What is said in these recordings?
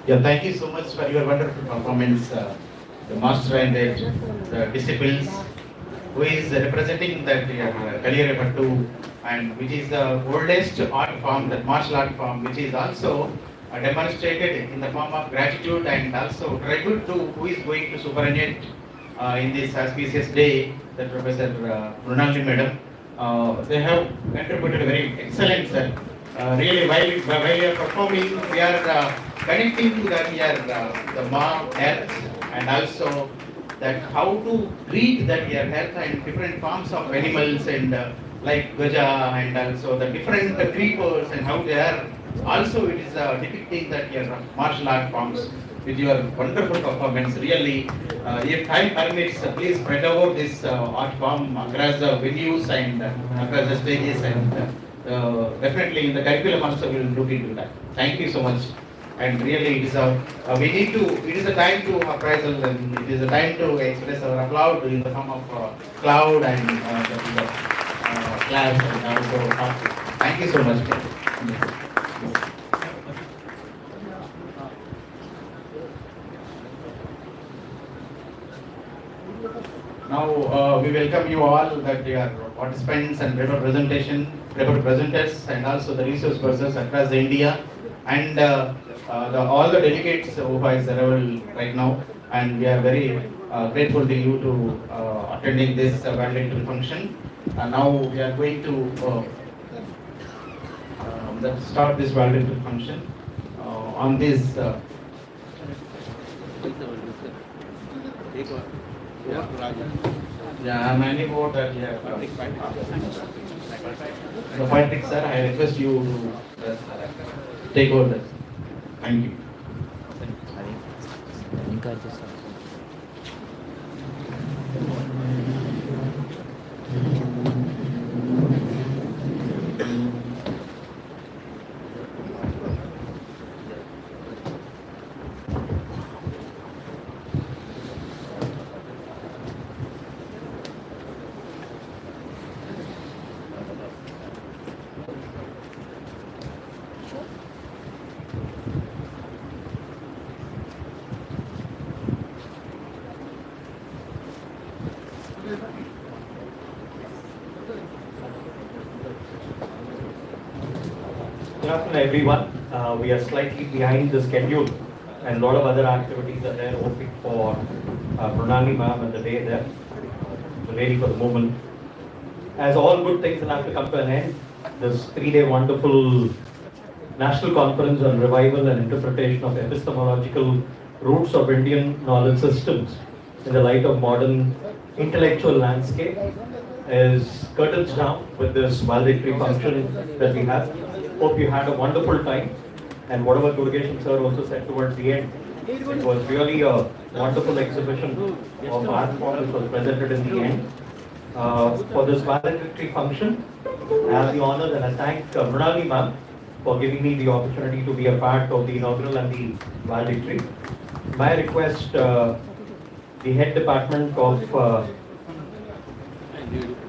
Yeah, thank you so much for your wonderful performance, the master and the disciples, who is representing that Kaliyarepattu, and which is the oldest art form, that martial art form, which is also demonstrated in the form of gratitude and also tribute to who is going to superannuate in this auspicious day, that Professor Mrunalini Madam. They have contributed very excellent, sir. Really, while you are performing, we are connecting to the mom health, and also that how to treat that your health and different forms of animals, and like gaja, and also the different creepers and how they are. Also, it is depicting that your martial art forms with your wonderful performance. Really, if time permits, please spread over this art form across the venues and across the stages, and definitely in the curriculum also we will look into that. Thank you so much. And really, it is it is a time to appraisal, and it is a time to express our applaud in the form of cloud and class and also. Thank you so much. Now we welcome you all, that you are participants and paper presenters, and also the resource persons across India, and all the delegates who are arrival right now. And we are very grateful to you to attending this valedictory function. And now we are going to start this valedictory function on this. Yeah, I'm handing over that. The politics, sir, I request you to take over this. Thank you. Good afternoon, everyone. We are slightly behind the schedule, and a lot of other activities are there hoping for Mrunalini ma'am and the day there. So really for the moment. As all good things will have to come to an end, this 3-day wonderful National Conference on Revival and Interpretation of Epistemological Roots of Indian Knowledge Systems in the Light of Modern Intellectual Landscape is curtains down with this valedictory function that we have. Hope you had a wonderful time, and whatever Durgesh sir also said towards the end, it was really a wonderful exhibition of art form which was presented in the end. For this valedictory function, I have the honor and I thank Mrunalini ma'am for giving me the opportunity to be a part of the inaugural and the valedictory. May I request the head department of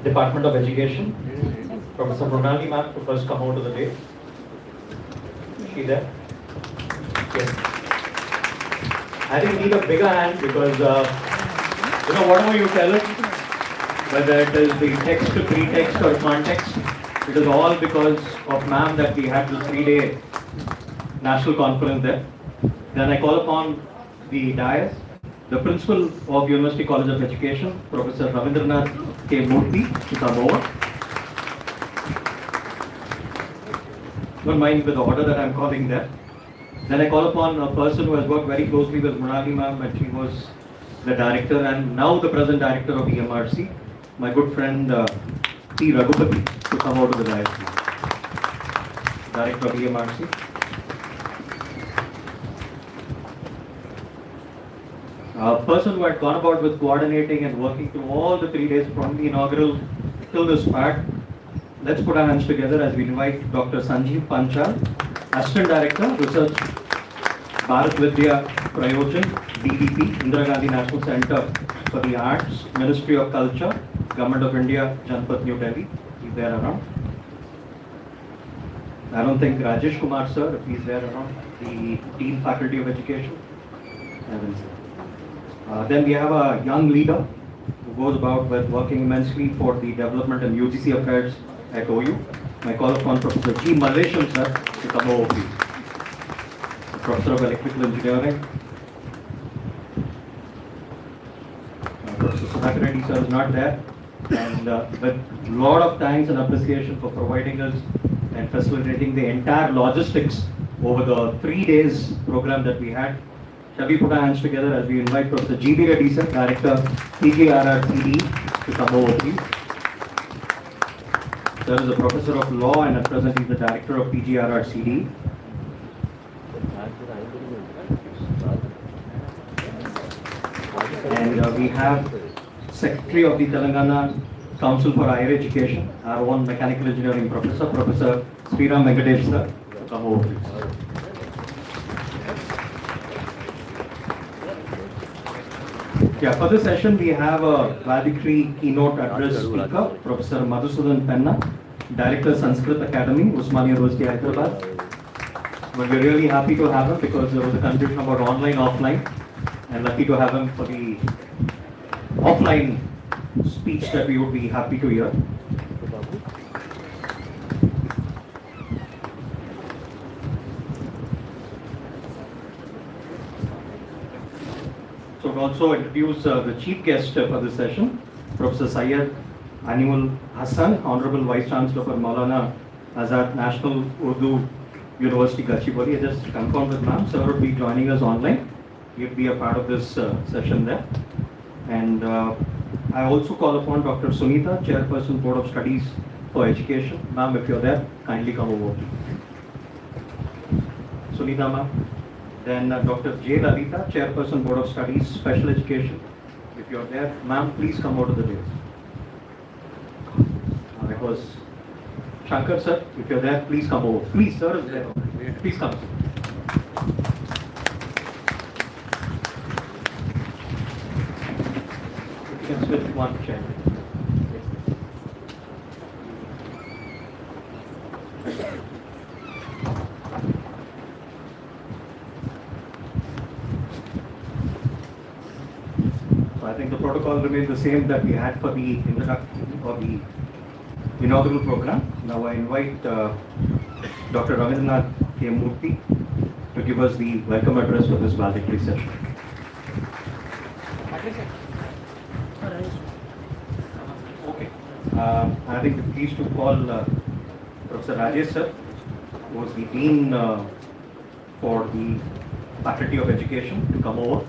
Education, Professor Mrunalini ma'am, to first come out of the day. Is she there? Yes. I think we need a bigger hand because, whatever you tell it, whether it is the text, pretext or context, it is all because of ma'am that we had this 3-day national conference there. Then I call upon the dais, the principal of University College of Education, Professor Ravindranath K. Murthy, to come over. Don't mind with the order that I'm calling there. Then I call upon a person who has worked very closely with Mrunalini ma'am, and she was the director and now the present director of EMRC, my good friend T. Raghupati, to come out of the dais. Director of EMRC. A person who had gone about with coordinating and working through all the 3 days from the inaugural till this part. Let's put our hands together as we invite Dr. Sanjeev Panchal, Assistant Director, Research, Bharat Vidya Prayojan, DDP, Indira Gandhi National Center for the Arts, Ministry of Culture, Government of India, Janpat, New Delhi. He's there around. I don't think Rajesh Kumar sir, if he's there around, the Dean Faculty of Education. I will say. Then we have a young leader who goes about with working immensely for the development and UGC affairs at OU. My call upon Professor G. Mallesham sir to come over please. Professor of Electrical Engineering. Professor Sudhakar Reddy sir is not there, and with a lot of thanks and appreciation for providing us and facilitating the entire logistics over the 3 days program that we had. Shall we put our hands together as we invite Professor G.B. Reddy sir, Director, PGRRCD, to come over please. Sir is a Professor of Law and at present he's the Director of PGRRCD. And we have Secretary of the Telangana Council for Higher Education, our own Mechanical Engineering Professor, Professor Sriram Venkatesh sir, to come over please. Yeah, for this session we have a valedictory keynote address speaker, Professor Madhusudan Penna, Director Sanskrit Academy, Usmania University, Hyderabad. But we're really happy to have him because there was a confusion about online, offline, and lucky to have him for the offline speech that we would be happy to hear. So we'll also introduce the chief guest for this session, Professor Syed Animul Hassan, Honorable Vice Chancellor for Maulana Azad National Urdu University, Gachibowli. I just confirmed with ma'am, sir will be joining us online. He'll be a part of this session there. And I also call upon Dr. Sunita, Chairperson, Board of Studies for Education. Ma'am, if you're there, kindly come over. Sunita ma'am. Then Dr. J. Lalita, Chairperson, Board of Studies, Special Education. If you're there, ma'am, please come over to the dais. It was Shankar sir, if you're there, please come over. Please, sir is there. Please come. You can switch one chair. So I think the protocol remains the same that we had for the introduction or the inaugural program. Now I invite Dr. Ravindranath K. Murthy to give us the welcome address for this valedictory session. Okay. I think we're pleased to call Professor Rajesh sir, who was the Dean for the Faculty of Education, to come over.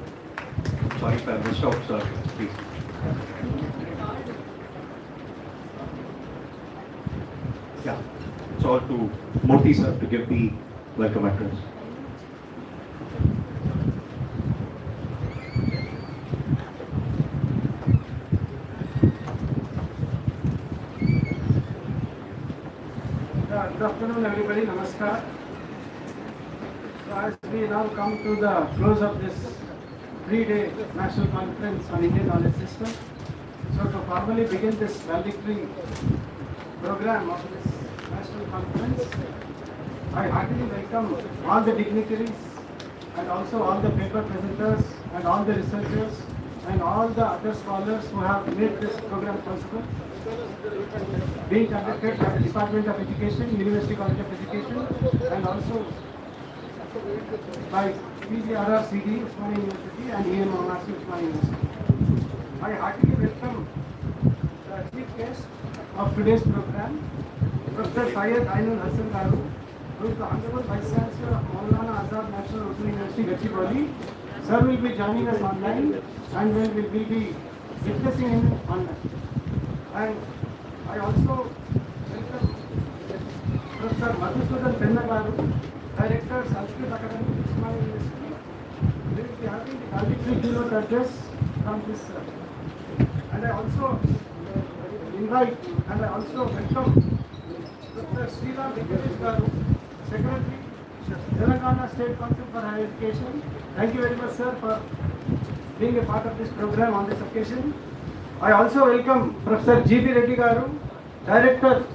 Sorry if I missed out, sir. Please. Yeah, it's all to Murthy sir to give the welcome address. Good afternoon, everybody. Namaskar. So as we now come to the close of this 3-day national conference on Indian knowledge system, so to formally begin this valedictory program of this national conference, I heartily welcome all the dignitaries and also all the paper presenters and all the researchers and all the other scholars who have made this program possible, being conducted by the Department of Education, University College of Education, and also by PGRRCD, Usmania University, and EMRC, Usmania University. I heartily welcome the chief guest of today's program, Professor Syed Ainul Hassan Garu, who is the Honorable Vice Chancellor of Maulana Azad National Urdu University, Gachibowli. Sir will be joining us online and we will be discussing him online. And I also welcome Professor Madhusudan Penna Garu, Director, Sanskrit Academy, Usmania University. We will be having the valedictory keynote address from this sir. And I also invite and I also welcome Dr. Sriram Venkatesh Garu, Secretary, Telangana State Council for Higher Education. Thank you very much, sir, for being a part of this program on this occasion. I also welcome Professor G.B. Reddy Garu, Director,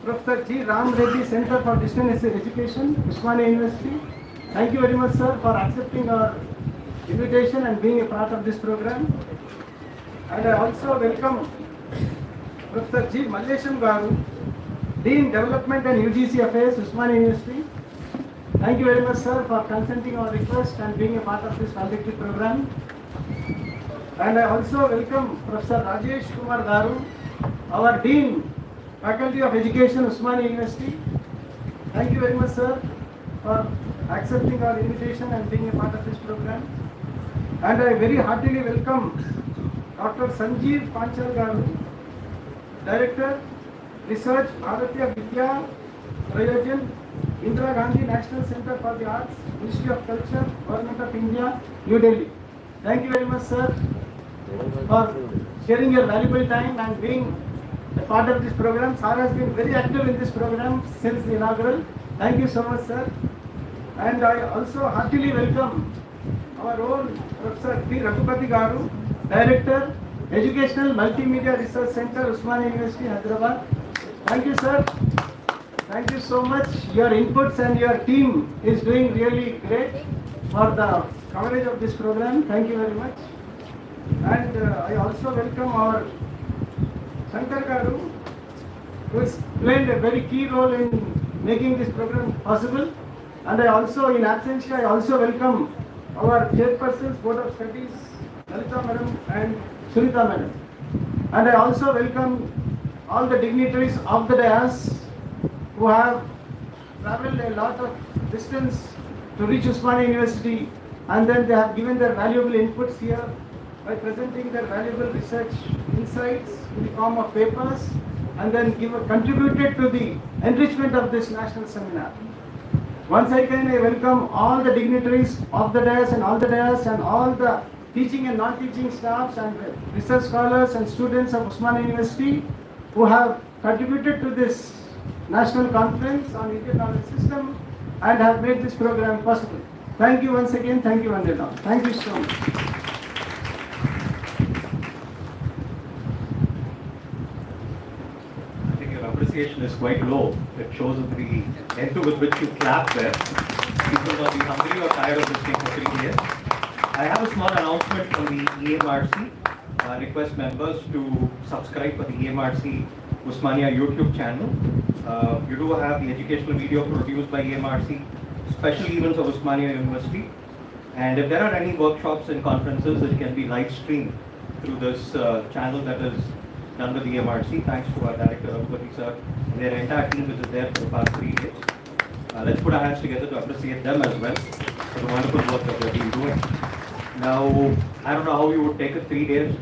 Professor G. Ram Reddy Center for Distance Education, Usmania University. Thank you very much, sir, for accepting our invitation and being a part of this program. And I also welcome Professor G. Mallesham Garu, Dean Development and UGC Affairs, Usmania University. Thank you very much, sir, for consenting our request and being a part of this valedictory program. And I also welcome Professor Rajesh Kumar Garu, our Dean, Faculty of Education, Usmania University. Thank you very much, sir, for accepting our invitation and being a part of this program. And I very heartily welcome Dr. Sanjeev Panchal Garu, Director, Research, Bharatiya Vidya Prayojan, Indira Gandhi National Center for the Arts, Ministry of Culture, Government of India, New Delhi. Thank you very much, sir, for sharing your valuable time and being a part of this program. Sir has been very active in this program since the inaugural. Thank you so much, sir. And I also heartily welcome our own Professor P. Raghupati Garu, Director, Educational Multimedia Research Center, Usmania University, Hyderabad. Thank you, sir. Thank you so much. Your inputs and your team is doing really great for the coverage of this program. Thank you very much. And I also welcome our Shankar Garu, who has played a very key role in making this program possible. And I also, in absentia, I also welcome our chairpersons, Board of Studies, Lalita Madam and Sunita Madam. And I also welcome all the dignitaries of the dais who have traveled a lot of distance to reach Usmania University, and then they have given their valuable inputs here by presenting their valuable research insights in the form of papers, and then contributed to the enrichment of this national seminar. Once again, I welcome all the dignitaries of the dais and all the teaching and non-teaching staffs and research scholars and students of Usmania University who have contributed to this national conference on Indian knowledge system and have made this program possible. Thank you once again. Thank you, Vandana. Thank you so much. I think your appreciation is quite low. It shows the enthusiasm with which you clap there. People must be hungry or tired of listening for 3 years. I have a small announcement from the EMRC. I request members to subscribe for the EMRC Usmania YouTube channel. You do have the educational video produced by EMRC, special events of Usmania University, and if there are any workshops and conferences, it can be live streamed through this channel that is done with EMRC. Thanks to our director, Raghupati sir, and their entire team which is there for the past 3 years. Let's put our hands together to appreciate them as well for the wonderful work that they've been doing. Now, I don't know how you would take it 3 days.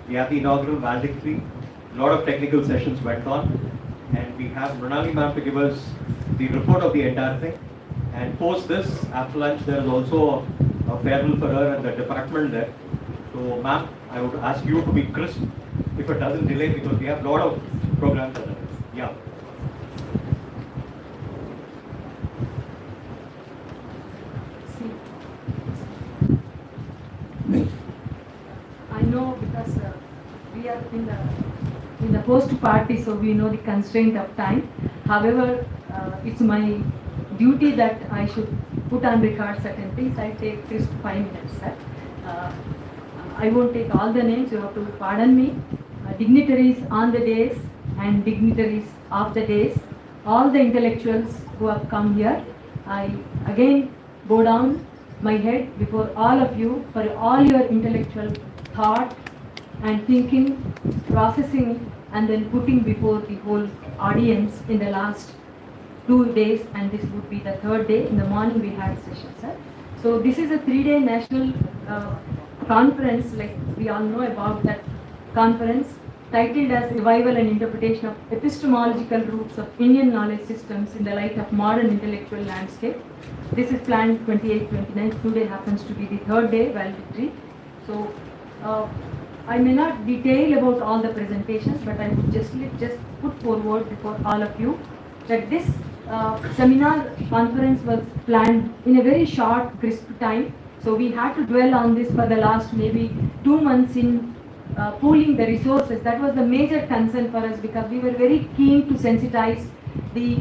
We have the inaugural valedictory. A lot of technical sessions went on, and we have Mrinali ma'am to give us the report of the entire thing. And post this, after lunch, there is also a farewell for her and the department there. So, ma'am, I would ask you to be crisp if it doesn't delay, because we have a lot of programs at this. Yeah. I know because we are in the post party, so we know the constraint of time. However, it's my duty that I should put on record certain things. I take just 5 minutes, sir. I won't take all the names. You have to pardon me. Dignitaries on the days and dignitaries of the days, all the intellectuals who have come here. I again bow down my head before all of you for all your intellectual thought and thinking, processing, and then putting before the whole audience in the last 2 days, and this would be the 3rd day. In the morning we had sessions, sir. So this is a 3-day national conference, like we all know about that conference, titled as Revival and Interpretation of Epistemological Roots of Indian Knowledge Systems in the Light of Modern Intellectual Landscape. This is planned 28-29. Today happens to be the 3rd day, valedictory. So I may not detail about all the presentations, but I would just put forward before all of you that this seminar conference was planned in a very short, crisp time. So we had to dwell on this for the last maybe 2 months in pooling the resources. That was the major concern for us because we were very keen to sensitize the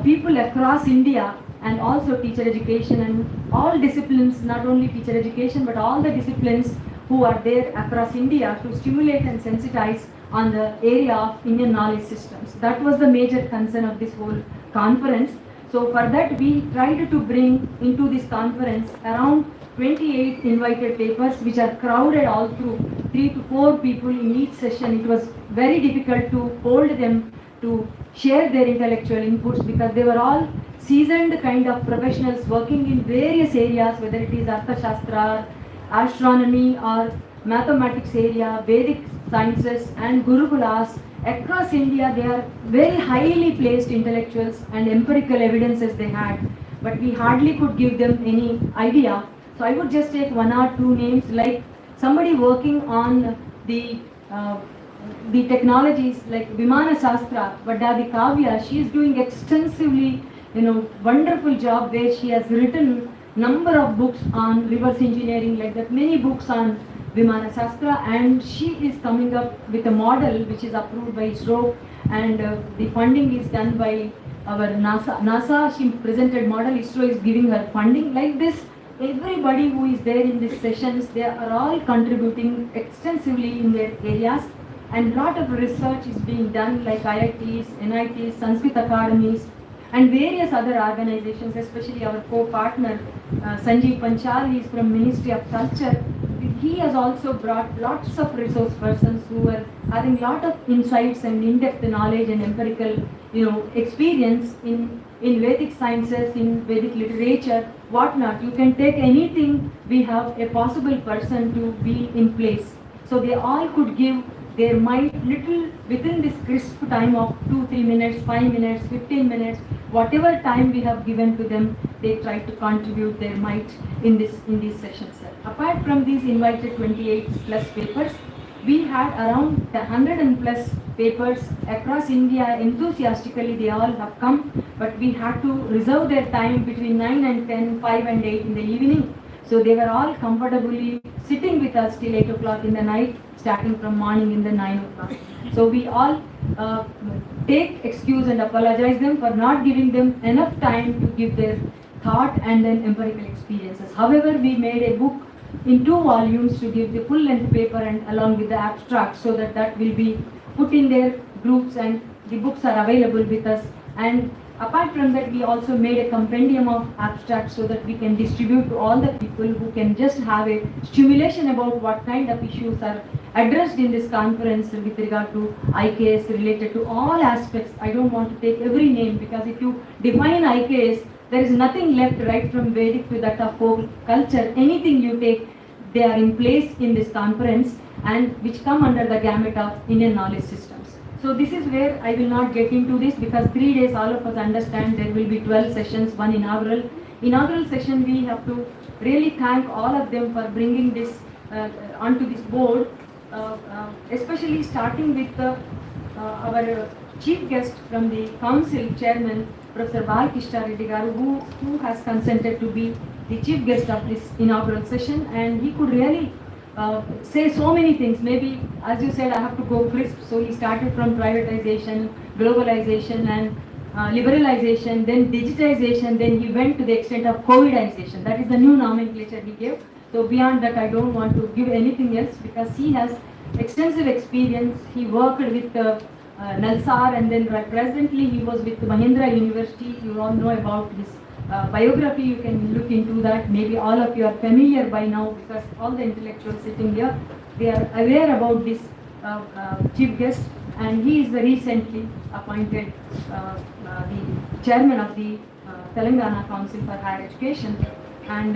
people across India and also teacher education and all disciplines, not only teacher education but all the disciplines who are there across India to stimulate and sensitize on the area of Indian knowledge systems. That was the major concern of this whole conference. So for that we tried to bring into this conference around 28 invited papers which are crowded all through 3 to 4 people in each session. It was very difficult to hold them to share their intellectual inputs because they were all seasoned kind of professionals working in various areas, whether it is Arthashastra, astronomy or mathematics area, Vedic sciences and Gurukulas. Across India, they are very highly placed intellectuals and empirical evidences they had, but we hardly could give them any idea. So I would just take 1 or 2 names, like somebody working on the technologies like Vimana Shastra, Vadadi Kavya. She is doing extensively, wonderful job where she has written number of books on reverse engineering, like that, many books on Vimana Shastra, and she is coming up with a model which is approved by ISRO, and the funding is done by our NASA, she presented model, ISRO is giving her funding. Like this, everybody who is there in these sessions, they are all contributing extensively in their areas, and lot of research is being done like IITs, NITs, Sanskrit academies, and various other organizations, especially our co-partner Sanjeev Panchal, he is from Ministry of Culture. He has also brought lots of resource persons who are having lot of insights and in-depth knowledge and empirical, experience in Vedic sciences, in Vedic literature, whatnot. You can take anything, we have a possible person to be in place. So they all could give their mind little within this crisp time of 2-3 minutes, 5 minutes, 15 minutes, whatever time we have given to them, they try to contribute their might in these sessions. Apart from these invited 28 plus papers, we had around 100 and plus papers across India. Enthusiastically they all have come, but we had to reserve their time between 9 and 10, 5 and 8 in the evening. So they were all comfortably sitting with us till 8 o'clock in the night, starting from morning in the 9 o'clock. So we all take excuse and apologize them for not giving them enough time to give their thought and then empirical experiences. However, we made a book in 2 volumes to give the full length paper and along with the abstract, so that will be put in their groups and the books are available with us. And apart from that, we also made a compendium of abstracts so that we can distribute to all the people who can just have a stimulation about what kind of issues are addressed in this conference with regard to IKS related to all aspects. I don't want to take every name because if you define IKS, there is nothing left right from Vedic to that of folk culture. Anything you take, they are in place in this conference and which come under the gamut of Indian knowledge systems. So this is where I will not get into this because 3 days all of us understand there will be 12 sessions, one inaugural. Inaugural session we have to really thank all of them for bringing this onto this board, especially starting with our chief guest from the council, chairman, Professor Balkishta Reddy Garu, who has consented to be the chief guest of this inaugural session, and he could really say so many things. Maybe, as you said, I have to go crisp. So he started from privatization, globalization and liberalization, then digitization, then he went to the extent of COVIDization. That is the new nomenclature he gave. So beyond that, I don't want to give anything else because he has extensive experience. He worked with Nalsar and then presently he was with Mahindra University. You all know about his biography, you can look into that. Maybe all of you are familiar by now because all the intellectuals sitting here, they are aware about this chief guest, and he is the recently appointed the chairman of the Telangana Council for Higher Education. And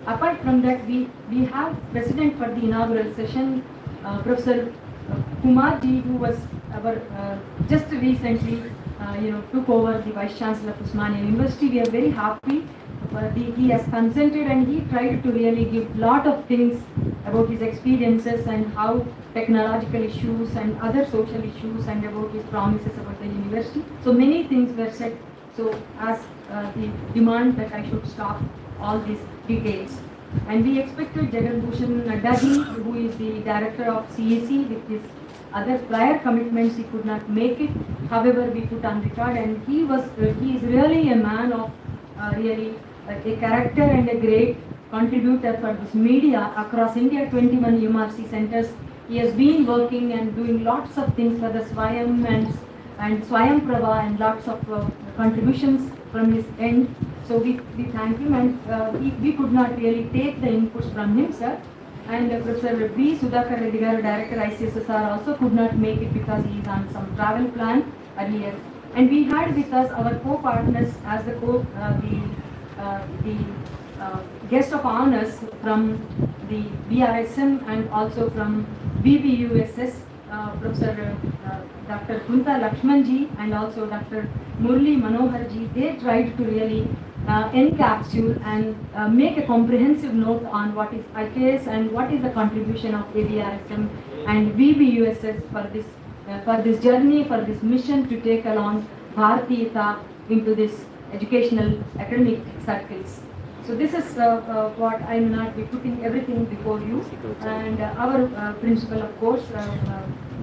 apart from that, we have president for the inaugural session, Professor Kumarji, who was our just recently took over the Vice Chancellor of Usmania University. We are very happy. He has consented and he tried to really give lot of things about his experiences and how technological issues and other social issues and about his promises about the university. So many things were said. So as the demand that I should stop all these details. And we expected Jagan Bhushan Naddagi, who is the director of CAC, with his other prior commitments, he could not make it. However, we put on record, and he is really a man of really a character and a great contributor for this media across India, 21 UMRC centers. He has been working and doing lots of things for the Swayam and Swayam Prabha and lots of contributions from his end. So we thank him, and we could not really take the inputs from him, sir. And Professor B. Sudhakar Reddy garu, Director ICSSR, also could not make it because he is on some travel plan earlier. And we had with us our co-partners as the guest of honors from the BRSM and also from BBUSS, Professor Dr. Kunta Lakshmanji and also Dr. Murli Manoharji. They tried to really encapsulate and make a comprehensive note on what is IKS and what is the contribution of ABRSM and VBUSS for this journey, for this mission to take along Bharatiyata into this educational academic circles. So this is what I will not be putting everything before you, and our principal, of course,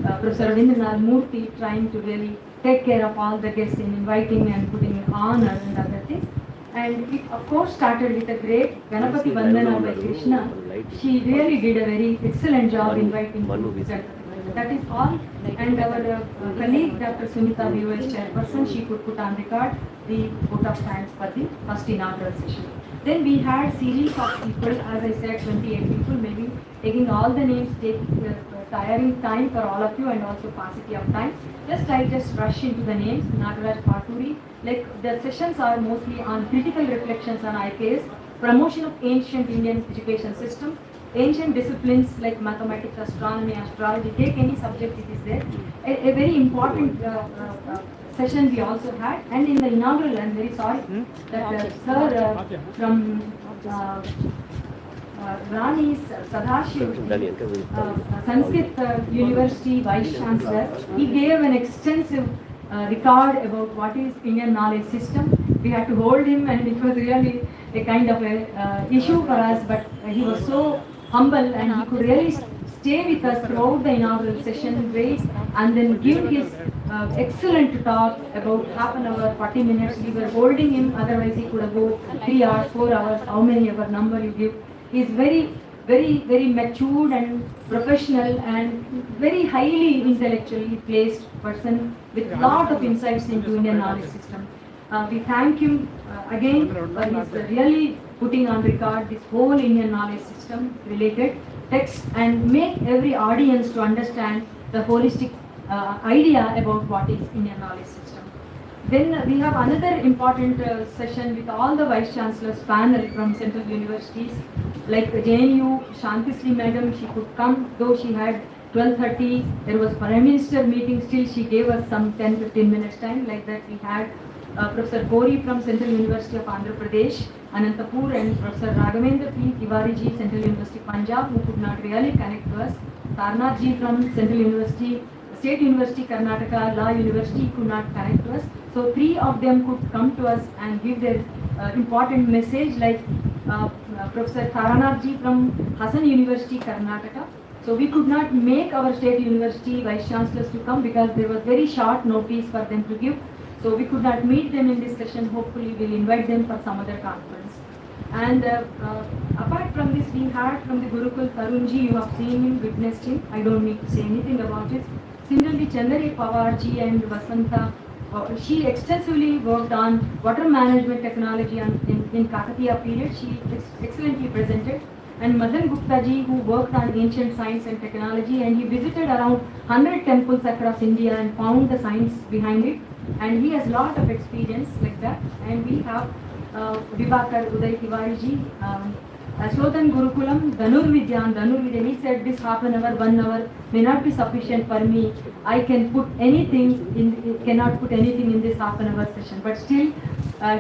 Professor Ravindranath Murthy, trying to really take care of all the guests in inviting and putting in honor and other things. And it of course started with a great Ganapati Vandana by Krishna. She really did a very excellent job inviting Ganapati. That is all. And our colleague Dr. Sunita VOS chairperson, she could put on record the vote of thanks for the first inaugural session. Then we had series of people, as I said, 28 people, maybe taking all the names, taking tiring time for all of you and also paucity of time. I just rush into the names. Nagaraj Paturi, like the sessions are mostly on critical reflections on IKS, promotion of ancient Indian education system, ancient disciplines like mathematics, astronomy, astrology, take any subject it is there. A very important session we also had, and in the inaugural, I'm very sorry that sir from Rani's Sadashiv, Sanskrit University Vice Chancellor, he gave an extensive record about what is Indian knowledge system. We had to hold him, and it was really a kind of a issue for us, but he was so humble and he could really stay with us throughout the inaugural session, wait, and then give his excellent talk about half an hour, 40 minutes. We were holding him, otherwise he could have go 3 hours, 4 hours, how many ever number you give. He is very matured and professional and very highly intellectually placed person with lot of insights into Indian knowledge system. We thank him again for his really putting on record this whole Indian knowledge system related text and make every audience to understand the holistic idea about what is Indian knowledge system. Then we have another important session with all the Vice Chancellors panel from Central Universities, like JNU, Shantisri Madam, she could come, though she had 12:30, there was Prime Minister meeting, still she gave us some 10-15 minutes time, like that we had Professor Gori from Central University of Andhra Pradesh, Anantapur, and Professor Raghavendra P. Tiwari ji, Central University Punjab, who could not really connect to us, Tarnath ji from Central University, State University Karnataka, Law University could not connect to us. So 3 of them could come to us and give their important message, like Professor Taranath ji from Hassan University Karnataka. So we could not make our state university vice chancellors to come because there was very short notice for them to give. So we could not meet them in this session. Hopefully we'll invite them for some other conference. And apart from this, we had from the Gurukul Tarunji, you have seen him, witnessed him. I don't need to say anything about it. Similarly, Chandari Pawarji and Vasanta, she extensively worked on water management technology in Kakatiya period. She excellently presented. And Madan Gupta ji, who worked on ancient science and technology, and he visited around 100 temples across India and found the science behind it. And he has lot of experience like that. And we have Vibhakar Uday Tiwari ji, Ashodhan Gurukulam, Dhanurvidya, he said this half an hour, 1 hour may not be sufficient for me. I can put anything cannot put anything in this half an hour session. But still,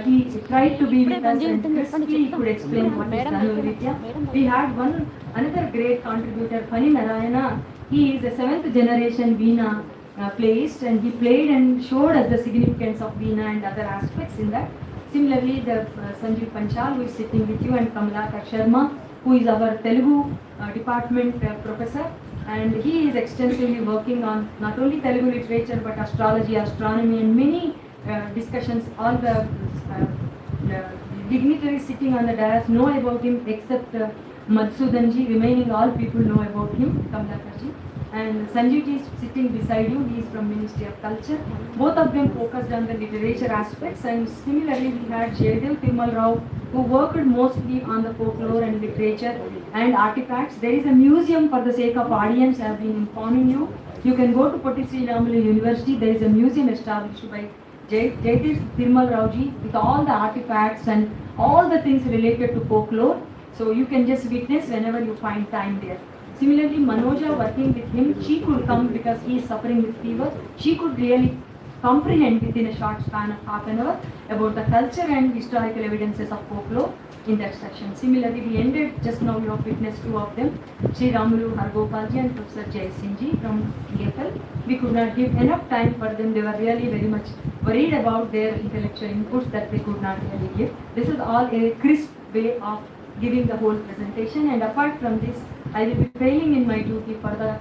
he tried to be with us and crisply could explain what is Dhanurvidya. We had another great contributor, Fani Narayana. He is a 7th generation Veena placed, and he played and showed us the significance of Veena and other aspects in that. Similarly, the Sanjeev Panchal, who is sitting with you, and Kamalaka Sharma, who is our Telugu department professor, and he is extensively working on not only Telugu literature but astrology, astronomy, and many discussions. All the dignitaries sitting on the dais know about him except Madhusudanji. Remaining all people know about him, Kamalakaji. And Sanjeev is sitting beside you. He is from Ministry of Culture. Both of them focused on the literature aspects. And similarly, we had Jaydev Tirumal Rao, who worked mostly on the folklore and literature and artifacts. There is a museum, for the sake of audience, I have been informing you. You can go to Potti Sriramulu University. There is a museum established by Jaydev Tirumal Rao ji with all the artifacts and all the things related to folklore. So you can just witness whenever you find time there. Similarly, Manoja, working with him, she could come because he is suffering with fever. She could really comprehend within a short span of half an hour about the culture and historical evidences of folklore in that section. Similarly, we ended, just now you have witnessed two of them, Sri Ramulu Hargopalji and Professor Jai Singhji from EFL. We could not give enough time for them. They were really very much worried about their intellectual inputs that they could not really give. This is all a crisp way of giving the whole presentation, and apart from this, I will be failing in my duty for the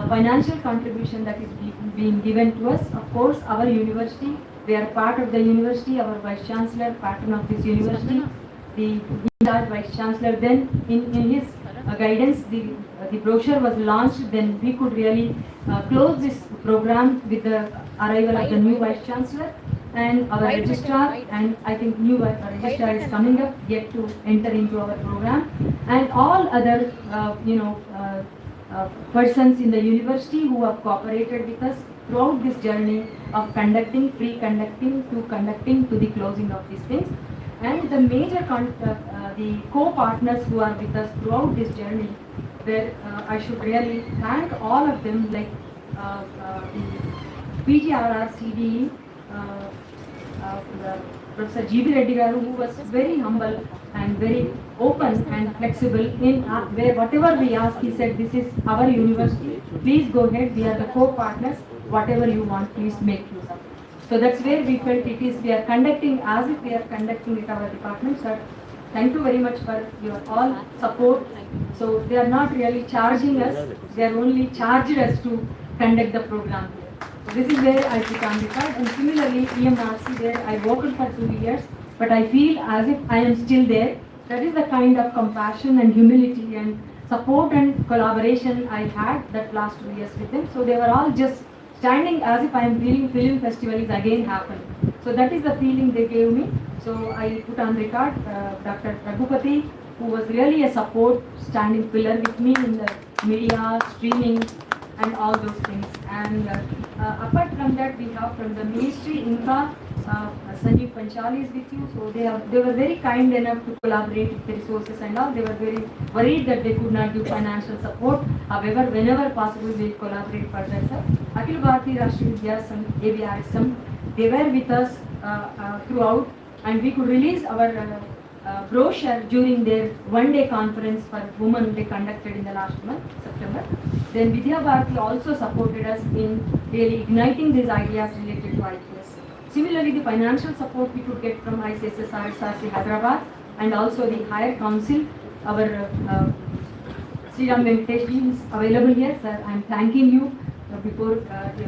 financial contribution that is being given to us. Of course, our university, we are part of the university, our Vice Chancellor, patron of this university, the Vice Chancellor, then in his guidance, the brochure was launched, then we could really close this program with the arrival of the new Vice Chancellor and our registrar, and I think new registrar is coming up yet to enter into our program, and all other persons in the university who have cooperated with us throughout this journey of conducting, pre-conducting to the closing of these things. And the major the co-partners who are with us throughout this journey, where I should really thank all of them, like the PGRR CDE, Professor G.B. Reddy Garu, who was very humble and very open and flexible in where whatever we asked, he said, this is our university, please go ahead, we are the co-partners, whatever you want, please make use of it. So that's where we felt it is, we are conducting as if we are conducting at our department. Sir, thank you very much for your all support. So they are not really charging us, they are only charged us to conduct the program here. So this is where I sit on record, and similarly EMRC, there I worked for 2 years, but I feel as if I am still there. That is the kind of compassion and humility and support and collaboration I had that last 2 years with them. So they were all just standing as if I am feeling film festival is again happening. So that is the feeling they gave me. So I put on record Dr. Raghupati, who was really a support standing pillar with me in the media, streaming, and all those things. And apart from that, we have from the ministry, Inka, Sanjeev Panchal is with you. So they were very kind enough to collaborate with the resources and all. They were very worried that they could not give financial support. However, whenever possible, we will collaborate further, sir. Akhil Bharati Rashtriya Vidya Sangh, AVRSM, they were with us throughout, and we could release our brochure during their one-day conference for women they conducted in the last month, September. Then Vidya Bharati also supported us in really igniting these ideas related to IPS. Similarly, the financial support we could get from ICSSR, SRC Hyderabad, and also the higher council. Our Sriram Venkatesh is available here, sir. I am thanking you before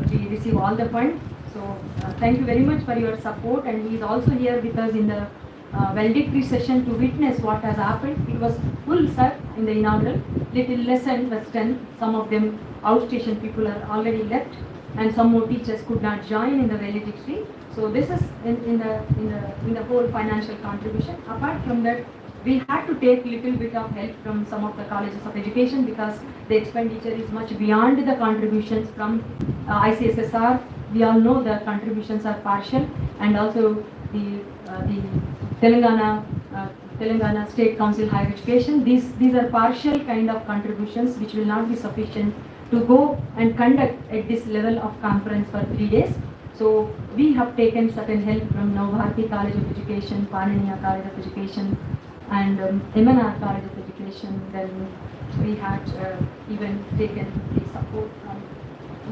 we receive all the funds. So thank you very much for your support, and he is also here with us in the valedictory session to witness what has happened. It was full, sir, in the inaugural. Little less than was 10. Some of them outstation people are already left, and some more teachers could not join in the valedictory. So this is in the whole financial contribution. Apart from that, we had to take little bit of help from some of the colleges of education because the expenditure is much beyond the contributions from ICSSR. We all know the contributions are partial, and also the Telangana State Council Higher Education. These are partial kind of contributions which will not be sufficient to go and conduct at this level of conference for 3 days. So we have taken certain help from Navbharati College of Education, Pananiya College of Education, and MNR College of Education. Then we had even taken the support from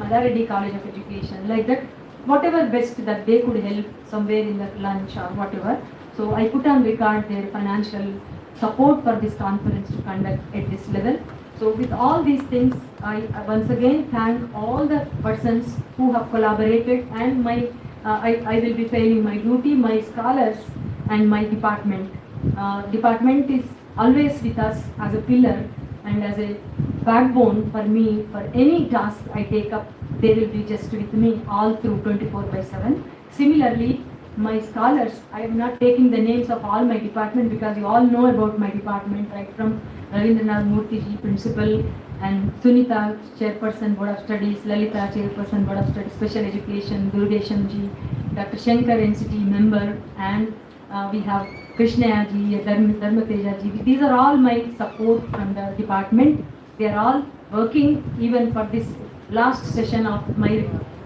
Malaredi College of Education, like that, whatever best that they could help somewhere in the lunch or whatever. So I put on record their financial support for this conference to conduct at this level. So with all these things, I once again thank all the persons who have collaborated, and I will be failing my duty, my scholars and my department. Department is always with us as a pillar and as a backbone for me. For any task I take up, they will be just with me all through 24/7. Similarly, my scholars, I am not taking the names of all my department because you all know about my department, right from Ravindranath Murthy ji, principal, and Sunita, chairperson, Board of Studies, Lalita, chairperson, Board of Studies, Special Education, Durgesham ji, Dr. Shankar, NCT member, and we have Krishna ji, Dharmateja ji. These are all my support from the department. They are all working even for this last session of my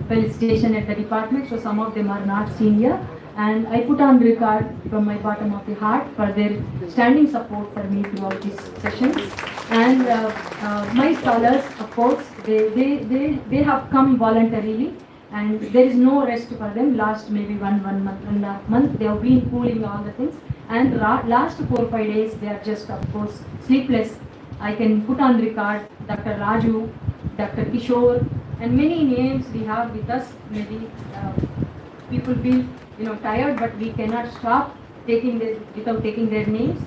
felicitation at the department. So some of them are not senior. And I put on record from my bottom of the heart for their standing support for me throughout these sessions. And my scholars, of course, they have come voluntarily, and there is no rest for them. Last maybe one month and a half month, they have been pooling all the things. And last 4-5 days, they are just, of course, sleepless. I can put on record Dr. Raju, Dr. Kishore, and many names we have with us. Maybe people feel tired, but we cannot stop without taking their names.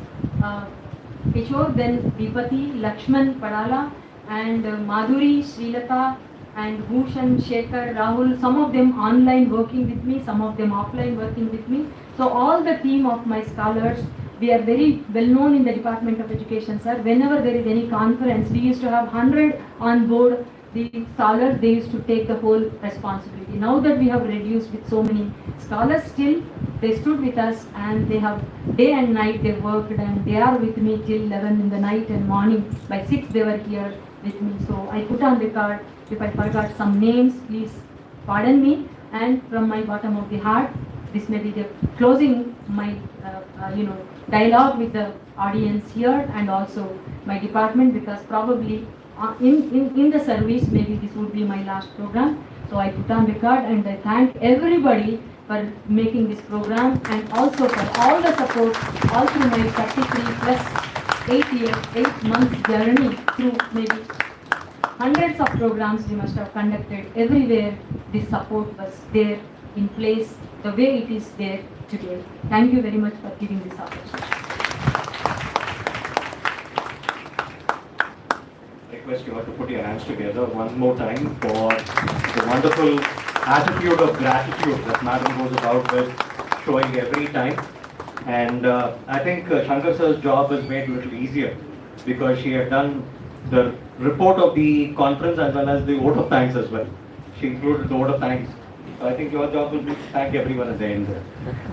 Kishore, then Vipati, Lakshman, Padala, and Madhuri, Srilata, and Bhushan, Shekhar, Rahul. Some of them online working with me, some of them offline working with me. So all the team of my scholars, we are very well known in the Department of Education, sir. Whenever there is any conference, we used to have 100 on board. The scholars, they used to take the whole responsibility. Now that we have reduced with so many scholars, still they stood with us, and they have day and night they worked, and they are with me till 11 in the night and morning. By 6 they were here with me. So I put on record. If I forgot some names, please pardon me. And from my bottom of the heart, this may be the closing my dialogue with the audience here, and also my department, because probably in the service maybe this would be my last program. So I put on record, and I thank everybody for making this program, and also for all the support all through my 33 plus 8 months journey through maybe hundreds of programs we must have conducted. Everywhere this support was there in place the way it is there today. Thank you very much for giving this opportunity. Request you all to put your hands together one more time for the wonderful attitude of gratitude that Madam goes about with showing every time. And I think Shankar sir's job was made a little easier because she had done the report of the conference as well as the vote of thanks as well. She included the vote of thanks. So I think your job will be to thank everyone at the end there.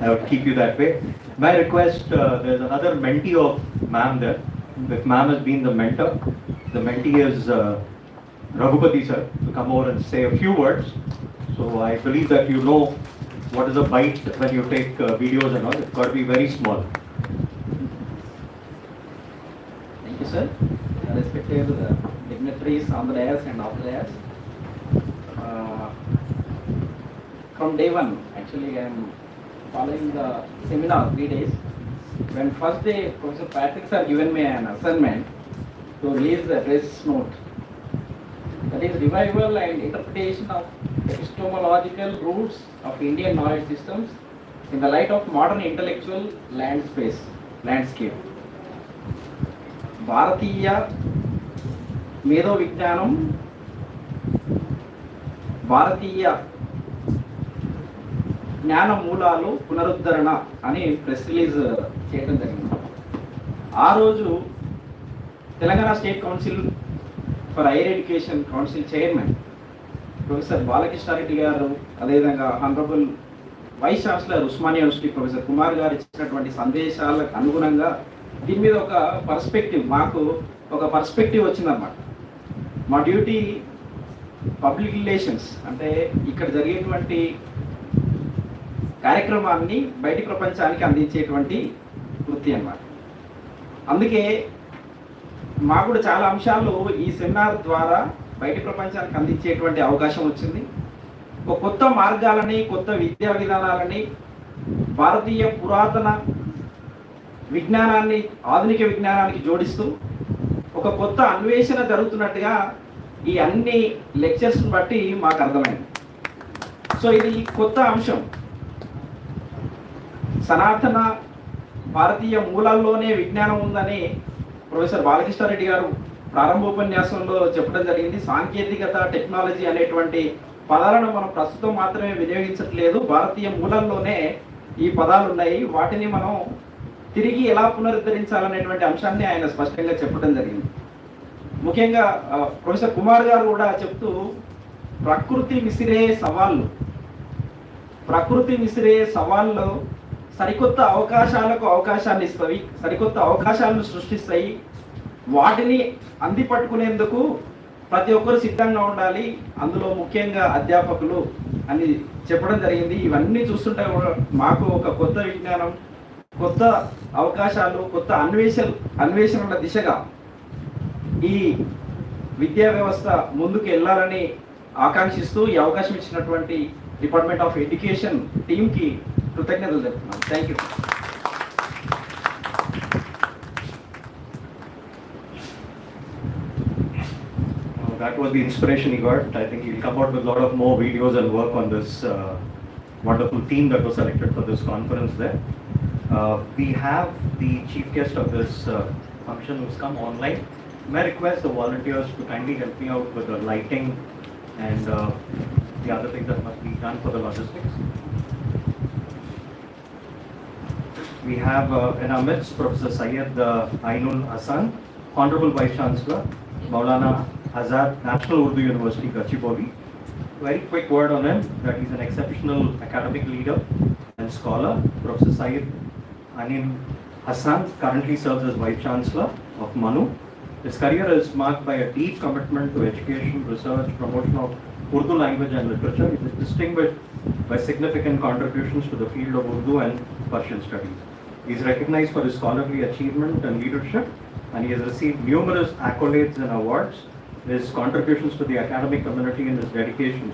I would keep you that way. My request, there's another mentee of ma'am there. If ma'am has been the mentor, the mentee is Raghupati sir, to come over and say a few words. So I believe that you know what is a bite when you take videos and all. It's got to be very small. Thank you, sir. Respected dignitaries on the dais and off the dais. From day one, actually, I am following the seminar 3 days. When first day, Professor Patrick sir given me an assignment to release the press note. That is revival and interpretation of epistemological roots of Indian knowledge systems in the light of modern intellectual landscape. భారతీయ మేధో విజ్ఞానం, భారతీయ జ్ఞాన మూలాలు పునరుద్ధరణ అని press release చేయడం జరిగింది. ఆ రోజు Telangana state council for higher education council chairman professor Balakrishna Reddy గారు, అదేవిధంగా honourable vice chancellor Osmania university professor Kumar గారు ఇచ్చినటువంటి సందేశాలకు అనుగుణంగా దీని మీద ఒక పర్స్పెక్టివ్, మాకు ఒక పర్స్పెక్టివ్ వచ్చిందన్నమాట. మా డ్యూటీ పబ్లిక్ రిలేషన్స్, అంటే ఇక్కడ జరిగేటువంటి కార్యక్రమాన్ని బయటి ప్రపంచానికి అందించేటువంటి వృత్తి అన్నమాట. అందుకే మాకు కూడా చాలా అంశాలు ఈ సెమినార్ ద్వారా బయటి ప్రపంచానికి అందించేటువంటి అవకాశం వచ్చింది. ఒక కొత్త మార్గాలని, కొత్త విద్యా విధానాలని, భారతీయ పురాతన విజ్ఞానాన్ని ఆధునిక విజ్ఞానానికి జోడిస్తూ ఒక కొత్త అన్వేషణ జరుగుతున్నట్టుగా ఈ అన్ని లెక్చర్స్ని బట్టి మాకు అర్థమైంది. సో ఇది కొత్త అంశం. సనాతన భారతీయ మూలాల్లోనే విజ్ఞానం ఉందని ప్రొఫెసర్ బాలకృష్ణారెడ్డి గారు ప్రారంభోపన్యాసంలో చెప్పడం జరిగింది. సాంకేతికత, టెక్నాలజీ అనేటువంటి పదాలను మనం ప్రస్తుతం మాత్రమే వినియోగించట్లేదు, భారతీయ మూలాల్లోనే ఈ పదాలు ఉన్నాయి. వాటిని మనం తిరిగి ఎలా పునరుద్ధరించాలనేటువంటి అంశాన్ని ఆయన స్పష్టంగా చెప్పడం జరిగింది. ముఖ్యంగా ప్రొఫెసర్ కుమార్ గారు కూడా చెప్తూ ప్రకృతి విసిరే సవాళ్ళు సరికొత్త అవకాశాలకు అవకాశాన్ని ఇస్తాయి, సరికొత్త అవకాశాలను సృష్టిస్తాయి. వాటిని అందిపట్టుకునేందుకు ప్రతి ఒక్కరు సిద్ధంగా ఉండాలి, అందులో ముఖ్యంగా అధ్యాపకులు అని చెప్పడం జరిగింది. ఇవన్నీ చూస్తుంటే మాకు ఒక కొత్త విజ్ఞానం, కొత్త అవకాశాలు, కొత్త అన్వేషణల దిశగా ఈ విద్యా వ్యవస్థ ముందుకు వెళ్ళాలని ఆకాంక్షిస్తూ ఈ అవకాశం ఇచ్చినటువంటి డిపార్ట్మెంట్ ఆఫ్ ఎడ్యుకేషన్ టీమ్కి కృతజ్ఞతలు చెప్తున్నాను. Thank you. That was the inspiration he got. I think he'll come out with a lot of more videos and work on this wonderful team that was selected for this conference there. We have the chief guest of this function who's come online. May I request the volunteers to kindly help me out with the lighting and the other things that must be done for the logistics. We have in our midst Professor Syed Ainul Hassan, Honorable Vice Chancellor, Maulana Azad, National Urdu University, Gachibowli. Very quick word on him, that he's an exceptional academic leader and scholar. Professor Syed Ainul Hassan currently serves as Vice Chancellor of Manu. His career is marked by a deep commitment to education, research, promotion of Urdu language and literature. He is distinguished by significant contributions to the field of Urdu and Persian studies. He is recognized for his scholarly achievement and leadership, and he has received numerous accolades and awards. His contributions to the academic community and his dedication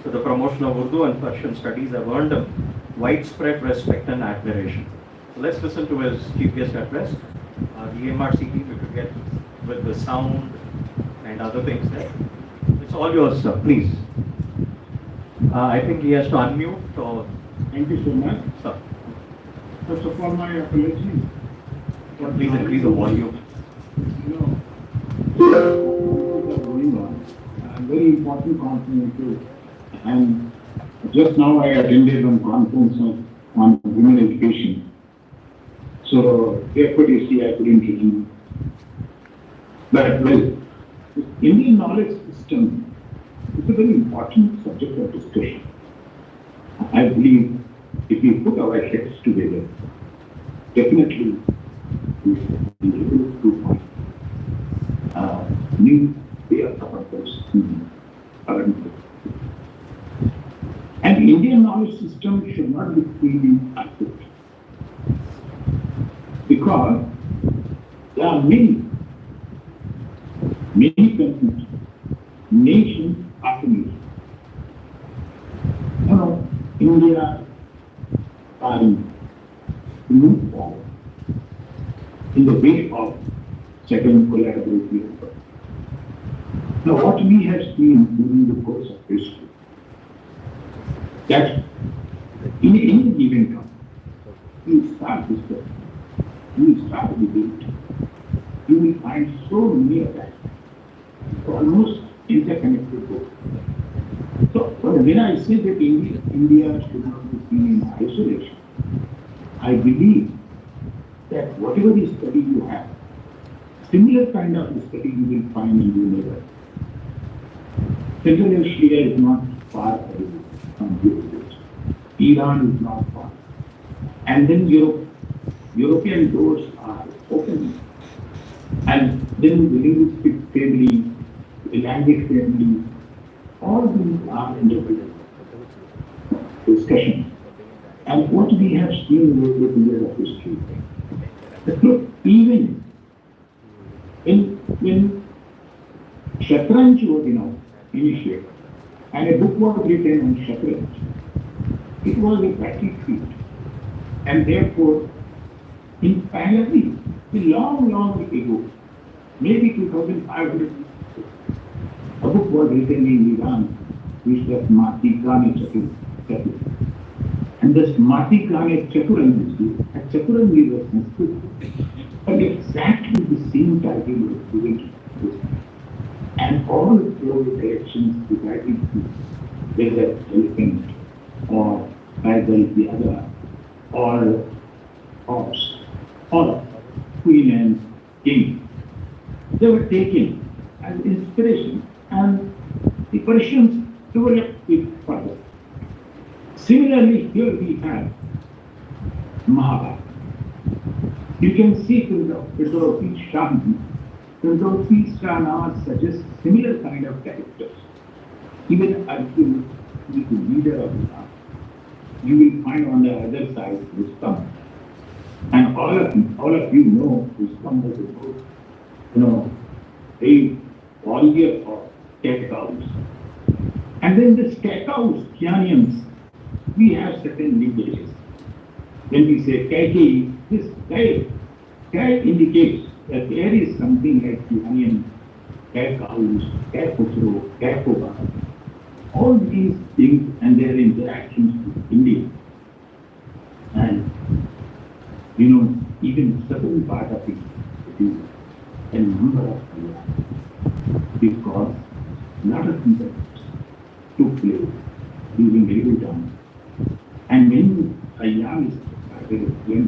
to the promotion of Urdu and Persian studies have earned him widespread respect and admiration. So let's listen to his chief guest address. The MRCP, we could get with the sound and other things there. It's all yours, sir, please. I think he has to unmute or... Thank you so much. Sir. First of all, my apologies. Please increase the volume. You know, things are going on. Very important conference too. And just now I attended one conference on women education. So therefore you see I couldn't attend. But well, Indian knowledge system is a very important subject of discussion. I believe if we put our heads together, definitely we will be able to find new way of purpose in current. And Indian knowledge system should not be freely accepted, because there are many countries, nations after nation. You know, India trying to move forward in the way of second collaborative effort. Now, what we have seen during the course of history, that in any given country, you start discussion, you start debate, you will find so many of that, almost interconnected both. So, when I say that India should not be seen in isolation, I believe that whatever the study you have, similar kind of study you will find in the universe. Central Asia is not far away from Europe. Iran is not far. And then European doors are open. And then the linguistic family, the language family, all these are independent discussion. And what we have seen over the period of history, that look, even when Shatranj was, initiated, and a book was written on Shatranj. It was a battlefield, and therefore, in Pahlavi, long ago, maybe 2,500 years ago, a book was written in Iran, which was Mati Gane Chatur. And this Mati Gane Chaturangi, a Chaturangi was Sanskrit, but exactly the same title was given to this. And all four directions divided to whether elephant or either the other or horse or queen and king. They were taken as inspiration and the Persians developed it further. Similarly, here we have Mahabharata. You can see Firdausi Shah. Firdausi Shah suggests similar kind of characters. Even Arjun, the leader of Islam, you will find on the other side Rustam. And all of you know Rustam was a book, a warrior of cat cows. And then the cat cows, Kianians, we have certain linkages. When we say Kaiki, this Kai indicates that there is something like Kianian, cat cows, cat putro, cat koba. All these things and their interactions with India. And, even certain part of it, a number of years, because a lot of things took place during medieval times. And when Khayyam started again,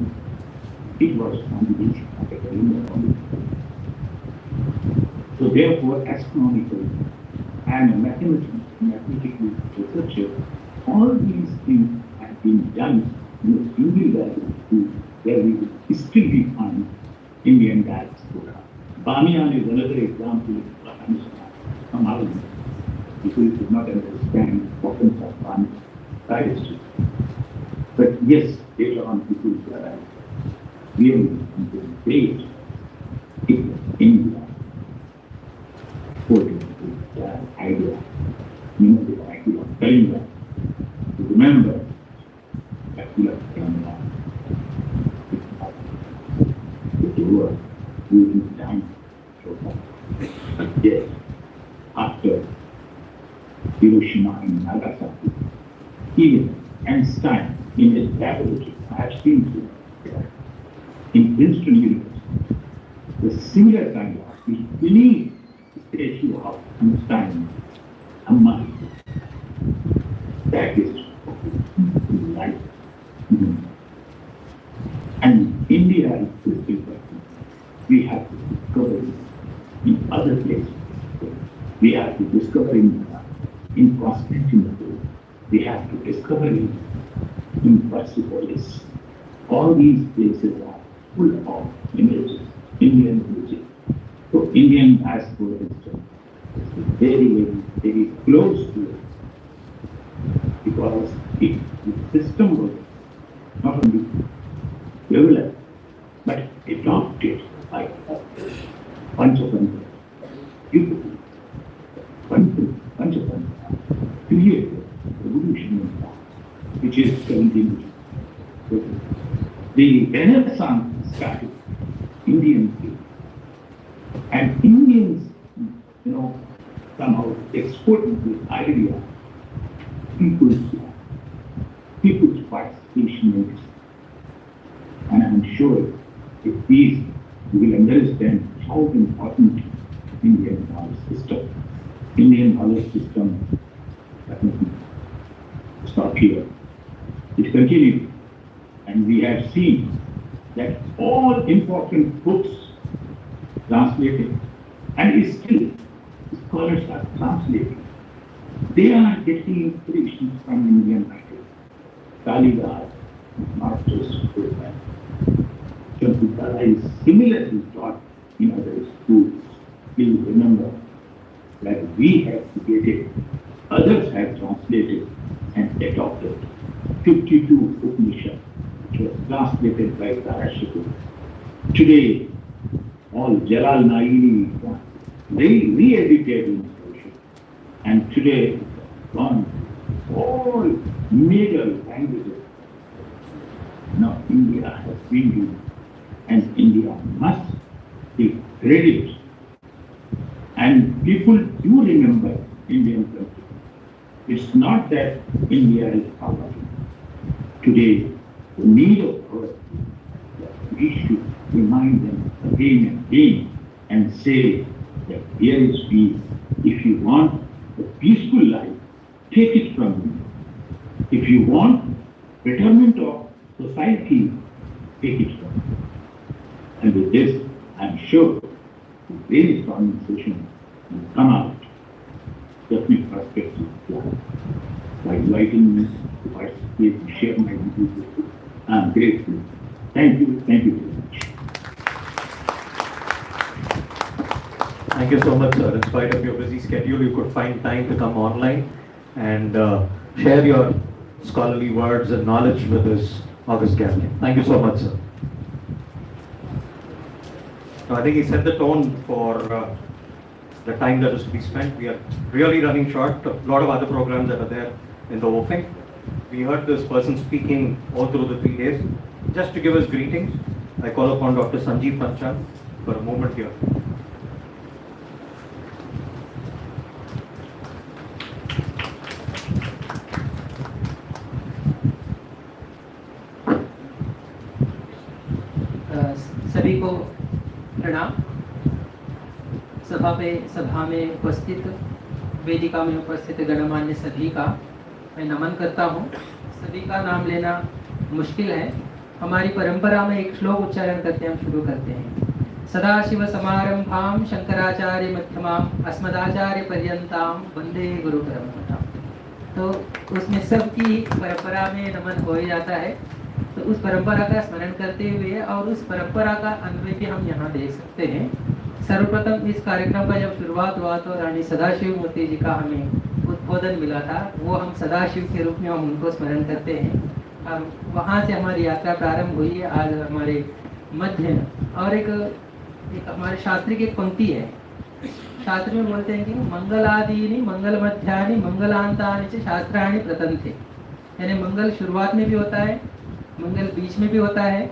it was combination of a calendar only. So therefore, astronomical and mathematical research, all these things have been done in a single value where we will still be find Indian diaspora. Bamiyan is another example of Bamiyan. People could not understand the importance of Bamiyan diaspora. But yes, later on people realized really the debate it was India put the idea, the idea of Kalinga. Remember that we have Kalinga. The word using time so far. But yes, after Hiroshima and Nagasaki, even Einstein in his laboratory, I have seen through in Princeton University, the similar kind of, we believe statue of Einstein, a mind. That is life. And India is still working. We have to discover it in other places. We have to discover in Constantinople. We have to discover it in Persepolis. All these places are full of images, Indian images. So Indian diaspora is very close to it because the system was not only developed but adopted by a bunch of people, bunch of them created revolution in that, which is 17. The Renaissance started Indian people. And Indians, somehow exported this idea, people's participation in it. And I'm sure if these, you will understand how important Indian knowledge system doesn't stop here. It continues. And we have seen that all important books translated, and still scholars are translating. They are getting inspiration from Indian writers. Kalidas, not just Buddha. Shankara is similarly taught in other schools. Please remember that we have created, others have translated and adopted 52 Upanishads, which was translated by Tarashiko. Today, all Jalal Nairi re-educating social. And today, on all major languages, now India has been doing, and India must take credit. And people do remember Indian culture. It's not that India is powerful. Today, the need of our we should remind them again and again and say that here is peace. If you want a peaceful life, take it from me. If you want betterment of society, take it from me. And with this, I'm sure various conversations will come out. That's my perspective by inviting me to participate and share my views. I'm grateful. Thank you very much. Thank you so much, sir. In spite of your busy schedule, you could find time to come online and share your scholarly words and knowledge with this August gathering. Thank you so much, sir. Now, I think he set the tone for the time that is to be spent. We are really running short. A lot of other programs that are there in the offing. We heard this person speaking all through the 3 days. Just to give us greetings, I call upon Dr. Sanjeev Panchal for a moment here. सभी को प्रणाम। सभा में उपस्थित, वेदिका में उपस्थित गणमान्य सभी का मैं नमन करता हूँ। सभी का नाम लेना मुश्किल है। हमारी परंपरा में एक श्लोक उच्चारण करते हम शुरू करते हैं। सदाशिव समारंभाम शंकराचार्य मध्यमाम अस्मदाचार्य पर्यंताम वंदे गुरु परंपराम। तो उसमें सबकी परंपरा में नमन हो ही जाता है। तो उस परंपरा का स्मरण करते हुए और उस परंपरा का अन्वय भी हम यहाँ देख सकते हैं। सर्वप्रथम इस कार्यक्रम का जब शुरुआत हुआ तो रानी सदाशिव मूर्ति जी का हमें उद्बोधन मिला था। वो हम सदाशिव के रूप में हम उनको स्मरण करते हैं और वहाँ से हमारी यात्रा प्रारंभ हुई है। आज हमारे मध्य और एक हमारे शास्त्री की एक पंक्ति है। शास्त्र में बोलते हैं कि मंगलादीनि मंगल मध्यानि मंगलांतानि च शास्त्राणि प्रतंते। यानी मंगल शुरुआत में भी होता है, मंगल बीच में भी होता है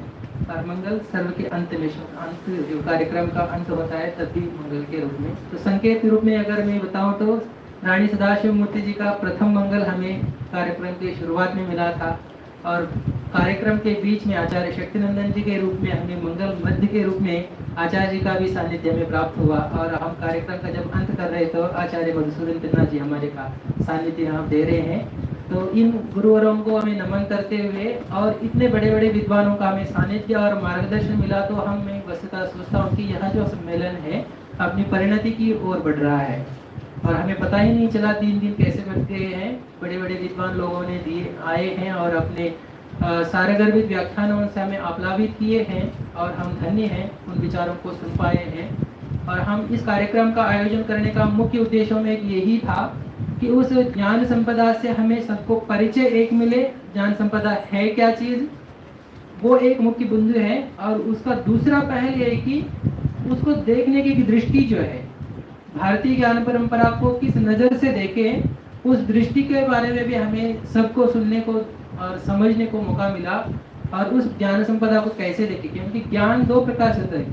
और मंगल सर्व के अंत में, अंत जो कार्यक्रम का अंत होता है तब भी मंगल के रूप में। तो संकेत के रूप में अगर मैं बताऊं तो रानी सदाशिव मूर्ति जी का प्रथम मंगल हमें कार्यक्रम की शुरुआत में मिला था और कार्यक्रम के बीच में आचार्य शक्तिनंदन जी के रूप में हमें मंगल मध्य के रूप में आचार्य जी का भी सानिध्य में प्राप्त हुआ। और हम कार्यक्रम का जब अंत कर रहे तो आचार्य मधुसूदन पिन्ना जी हमारे का सानिध्य यहाँ दे रहे हैं। तो इन गुरुवरों को हमें नमन करते हुए और इतने बड़े बड़े विद्वानों का हमें सानिध्य और मार्गदर्शन मिला तो हम मैं वस्तुतः सोचता हूँ कि यह जो सम्मेलन है अपनी परिणति की ओर बढ़ रहा है और हमें पता ही नहीं चला 3 दिन कैसे बच गए हैं। बड़े बड़े विद्वान लोगों ने दिए आए हैं और अपने सारगर्भित व्याख्यानों से हमें आप्लावित किए हैं और हम धन्य हैं उन विचारों को सुन पाए हैं। और हम इस कार्यक्रम का आयोजन करने का मुख्य उद्देश्यों में एक यही था कि उस ज्ञान संपदा से हमें सबको परिचय एक मिले। ज्ञान संपदा है क्या चीज, वो एक मुख्य बिंदु है। और उसका दूसरा पहल ये है कि उसको देखने की दृष्टि जो है, भारतीय ज्ञान परंपरा को किस नज़र से देखें, उस दृष्टि के बारे में भी हमें सबको सुनने को और समझने को मौका मिला। और उस ज्ञान संपदा को कैसे देखें, क्योंकि ज्ञान 2 प्रकार से होता है,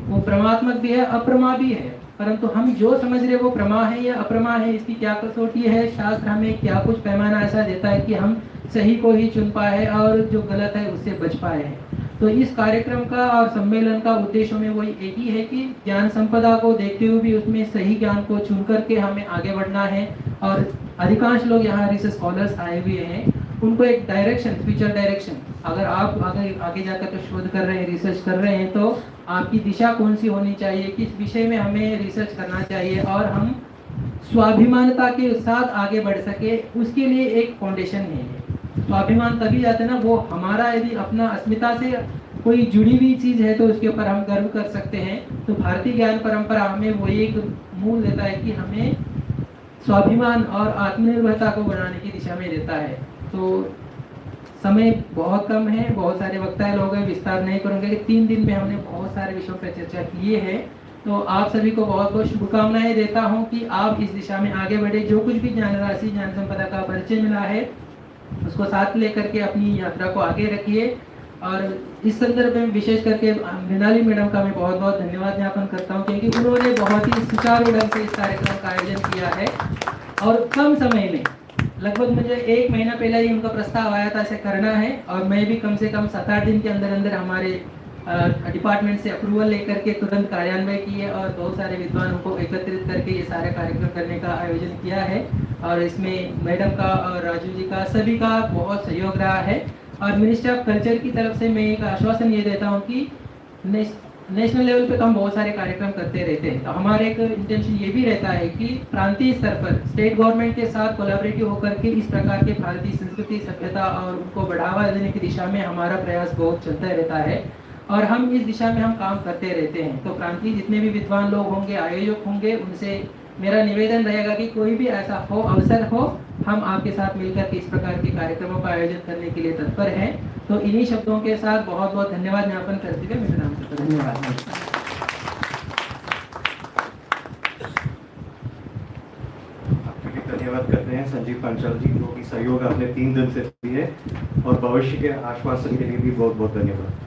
वो परमात्मक भी है, अप्रमा भी है। परंतु हम जो समझ रहे वो प्रमा है या अप्रमा है, इसकी क्या कसौटी है, शास्त्र हमें क्या कुछ पैमाना ऐसा देता है कि हम सही को ही चुन पाए और जो गलत है उससे बच पाए हैं। तो इस कार्यक्रम का और सम्मेलन का उद्देश्य में वही एक ही है कि ज्ञान संपदा को देखते हुए भी उसमें सही ज्ञान को चुन करके हमें आगे बढ़ना है। और अधिकांश लोग यहाँ रिसर्च स्कॉलर्स आए हुए हैं, उनको एक डायरेक्शन, फ्यूचर डायरेक्शन, अगर आप आगे जाकर के शोध कर रहे हैं, रिसर्च कर रहे हैं तो आपकी दिशा कौन सी होनी चाहिए, किस विषय में हमें रिसर्च करना चाहिए और हम स्वाभिमानता के साथ आगे बढ़ सके, उसके लिए एक फाउंडेशन है। स्वाभिमान तभी जाते ना, वो हमारा यदि अपना अस्मिता से कोई जुड़ी हुई चीज है तो उसके ऊपर हम गर्व कर सकते हैं। तो भारतीय ज्ञान परंपरा हमें वो एक मूल देता है कि हमें स्वाभिमान और आत्मनिर्भरता को बढ़ाने की दिशा में देता है। तो समय बहुत कम है, बहुत सारे वक्ता लोग हैं, विस्तार नहीं करूँगा कि 3 दिन में हमने बहुत सारे विषयों पर चर्चा की है तो आप सभी को बहुत बहुत शुभकामनाएं देता हूं कि आप इस दिशा में आगे बढ़े। जो कुछ भी ज्ञान राशि ज्ञान संपदा का परिचय मिला है उसको साथ लेकर के अपनी यात्रा को आगे रखिए। और इस संदर्भ में विशेष करके मृणाली मैडम का मैं बहुत बहुत धन्यवाद ज्ञापन करता हूं, क्योंकि उन्होंने बहुत ही सुचारू ढंग से इस कार्यक्रम का आयोजन किया है और कम समय में, लगभग मुझे 1 महीना पहले ही उनका प्रस्ताव आया था ऐसे करना है, और मैं भी कम से कम 7-8 दिन के अंदर अंदर हमारे डिपार्टमेंट से अप्रूवल लेकर के तुरंत कार्यान्वयन किए और बहुत सारे विद्वानों को एकत्रित करके ये सारे कार्यक्रम करने का आयोजन किया है। और इसमें मैडम का और राजू जी का सभी का बहुत सहयोग रहा है। और मिनिस्ट्री ऑफ कल्चर की तरफ से मैं एक आश्वासन ये देता हूँ कि नेशनल लेवल पे तो हम बहुत सारे कार्यक्रम करते रहते हैं, तो हमारे एक इंटेंशन ये भी रहता है कि प्रांतीय स्तर पर स्टेट गवर्नमेंट के साथ कोलैबोरेटिव होकर के इस प्रकार के भारतीय संस्कृति सभ्यता और उनको बढ़ावा देने की दिशा में हमारा प्रयास बहुत चलता रहता है और हम इस दिशा में हम काम करते रहते हैं। तो प्रांतीय जितने भी विद्वान लोग होंगे, आयोजक होंगे, उनसे मेरा निवेदन रहेगा कि कोई भी ऐसा हो अवसर हो, हम आपके साथ मिलकर के इस प्रकार के कार्यक्रमों का आयोजन करने के लिए तत्पर हैं। तो इन्हीं शब्दों के साथ बहुत बहुत धन्यवाद ज्ञापन करते हुए मेरा नाम करता हूं। धन्यवाद। आपके लिए धन्यवाद करते हैं संजीव पांचाल जी, जो कि सहयोग आपने 3 दिन से दिए और भविष्य के आश्वासन के लिए भी बहुत बहुत धन्यवाद।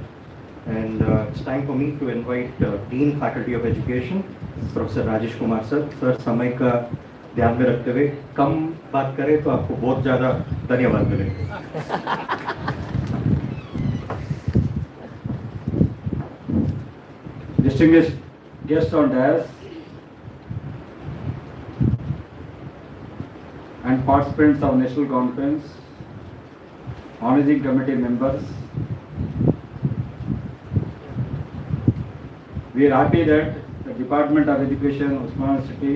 And it's time for me to invite Dean Faculty of Education, Professor Rajesh Kumar sir. Sir समय का ध्यान में रखते हुए कम बात करें तो आपको बहुत ज़्यादा धन्यवाद मिलेंगे। Distinguished guests on dais and participants of National Conference, organizing committee members, we are happy that the Department of Education, Osman University,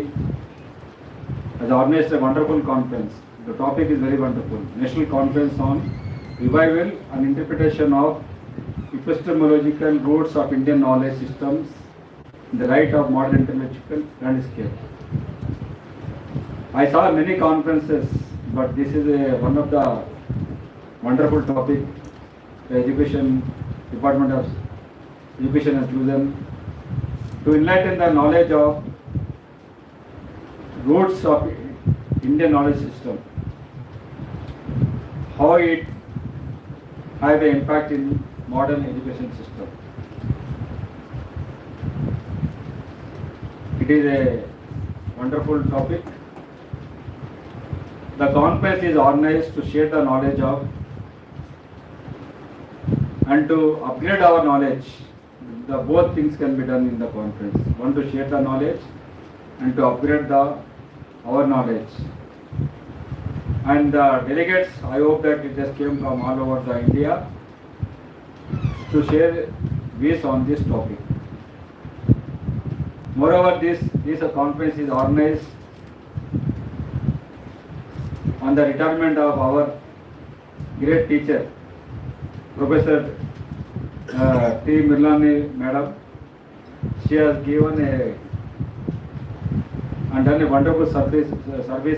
has organized a wonderful conference. The topic is very wonderful. National Conference on Revival and Interpretation of Epistemological Roots of Indian Knowledge Systems in the Light of Modern Intellectual Landscape. I saw many conferences, but this is one of the wonderful topic. The Department of Education has chosen to enlighten the knowledge of roots of Indian knowledge system, how it have an impact in modern education system. It is a wonderful topic. The conference is organized to share the knowledge of and to upgrade our knowledge. The both things can be done in the conference. One, to share the knowledge and to upgrade our knowledge. And the delegates, I hope that it just came from all over the India to share views on this topic. Moreover, this conference is organized on the retirement of our great teacher, Professor T. Mirlani Madam. She has given and done a wonderful service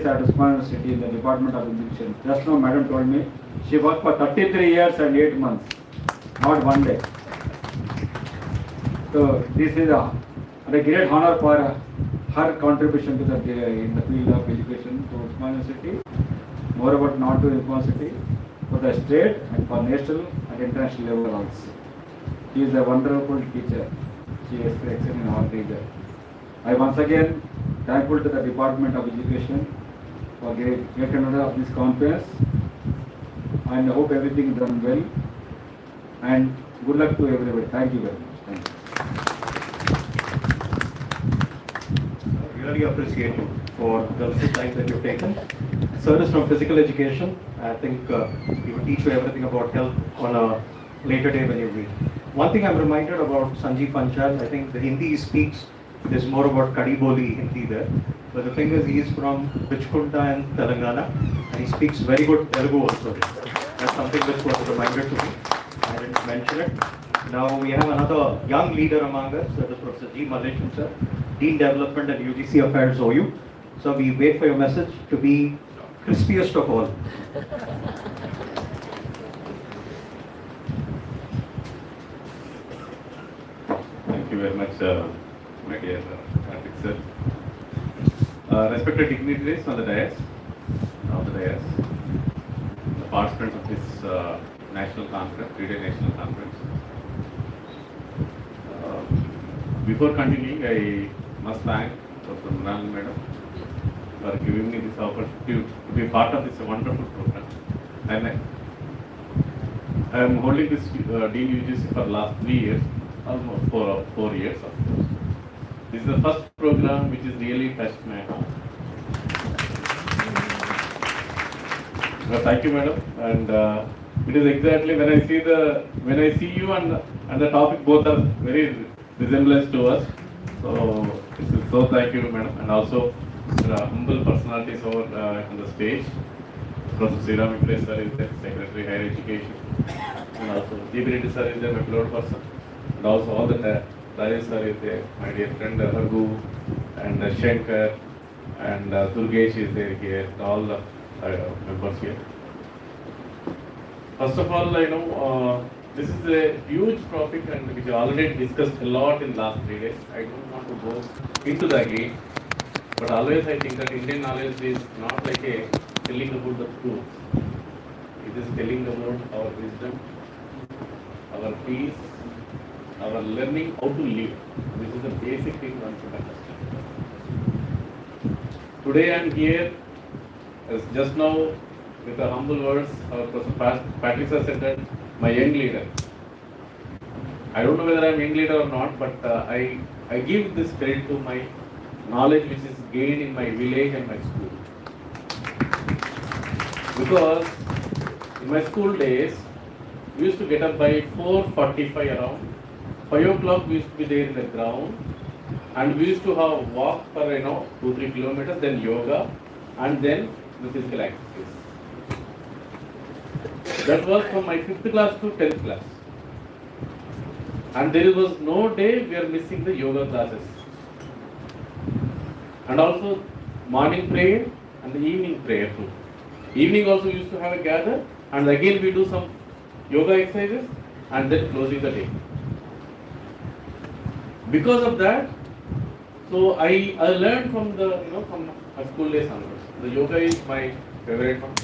at Osman University in the Department of Education. Just now Madam told me she worked for 33 years and 8 months, not one day. So this is a great honor for her contribution to in the field of education to Osman University. Moreover, not to university, for the state and for national and international level also. She is a wonderful teacher. She is excellent in all regions. I once again thankful to the Department of Education for great honor of this conference, and I hope everything is done well. And good luck to everybody. Thank you very much. Thank I really appreciate you for the time that you've taken. Sir is from physical education. I think he will teach you everything about health on a later day when you meet. One thing I'm reminded about Sanjeev Panchal, I think the Hindi he speaks, there's more about Kadi Boli Hindi there. But the thing is, he is from Bichkunta and Telangana, and he speaks very good Telugu also. That's something which was a reminder to me. I didn't mention it. Now we have another young leader among us, that is Professor G. Malleshwan sir, Dean Development and UGC Affairs OU. So we wait for your message to be crispiest of all. Thank you very much, my dear Karthik sir, respected dignitaries on the dais, the participants of this national conference, 3-day national conference. Before continuing, I must thank Dr. Mrinalini Madam for giving me this opportunity to be part of this wonderful program. And I am holding this Dean UGC for the last 3 years, almost 4 years of course. This is the first program which is really touched my heart. Well, thank you, madam. And it is exactly when I see you and the topic both are very resemblance to us. So thank you, madam. And also there are humble personalities over on the stage. Professor Sriram Iple sir is there, Secretary Higher Education, and also Deepireti sir is there, my beloved person, and also all the Rajesh sir is there, my dear friend Raghu, and Shankar, and Durgesh is there here, all the members here. First of all, I know this is a huge topic and which I already discussed a lot in last 3 days. I don't want to go into the again, but always I think that Indian knowledge is not like a telling about the truth. It is telling about our wisdom, our peace, our learning how to live. This is the basic thing one should understand. Today I am here, as just now with the humble words, our Professor Patrick sir said that my young leader. I don't know whether I am young leader or not, but I give this credit to my knowledge which is gained in my village and my school. Because in my school days, we used to get up by 4:45 around. 5 o'clock we used to be there in the ground, and we used to have walk for 2-3 kilometers, then yoga, and then the physical activities. That was from my 5th class to 10th class. And there was no day we are missing the yoga classes. And also morning prayer and the evening prayer too. Evening also we used to have a gather, and again we do some yoga exercises and then closing the day. Because of that, so I learned from from my school days onwards. The yoga is my favorite one.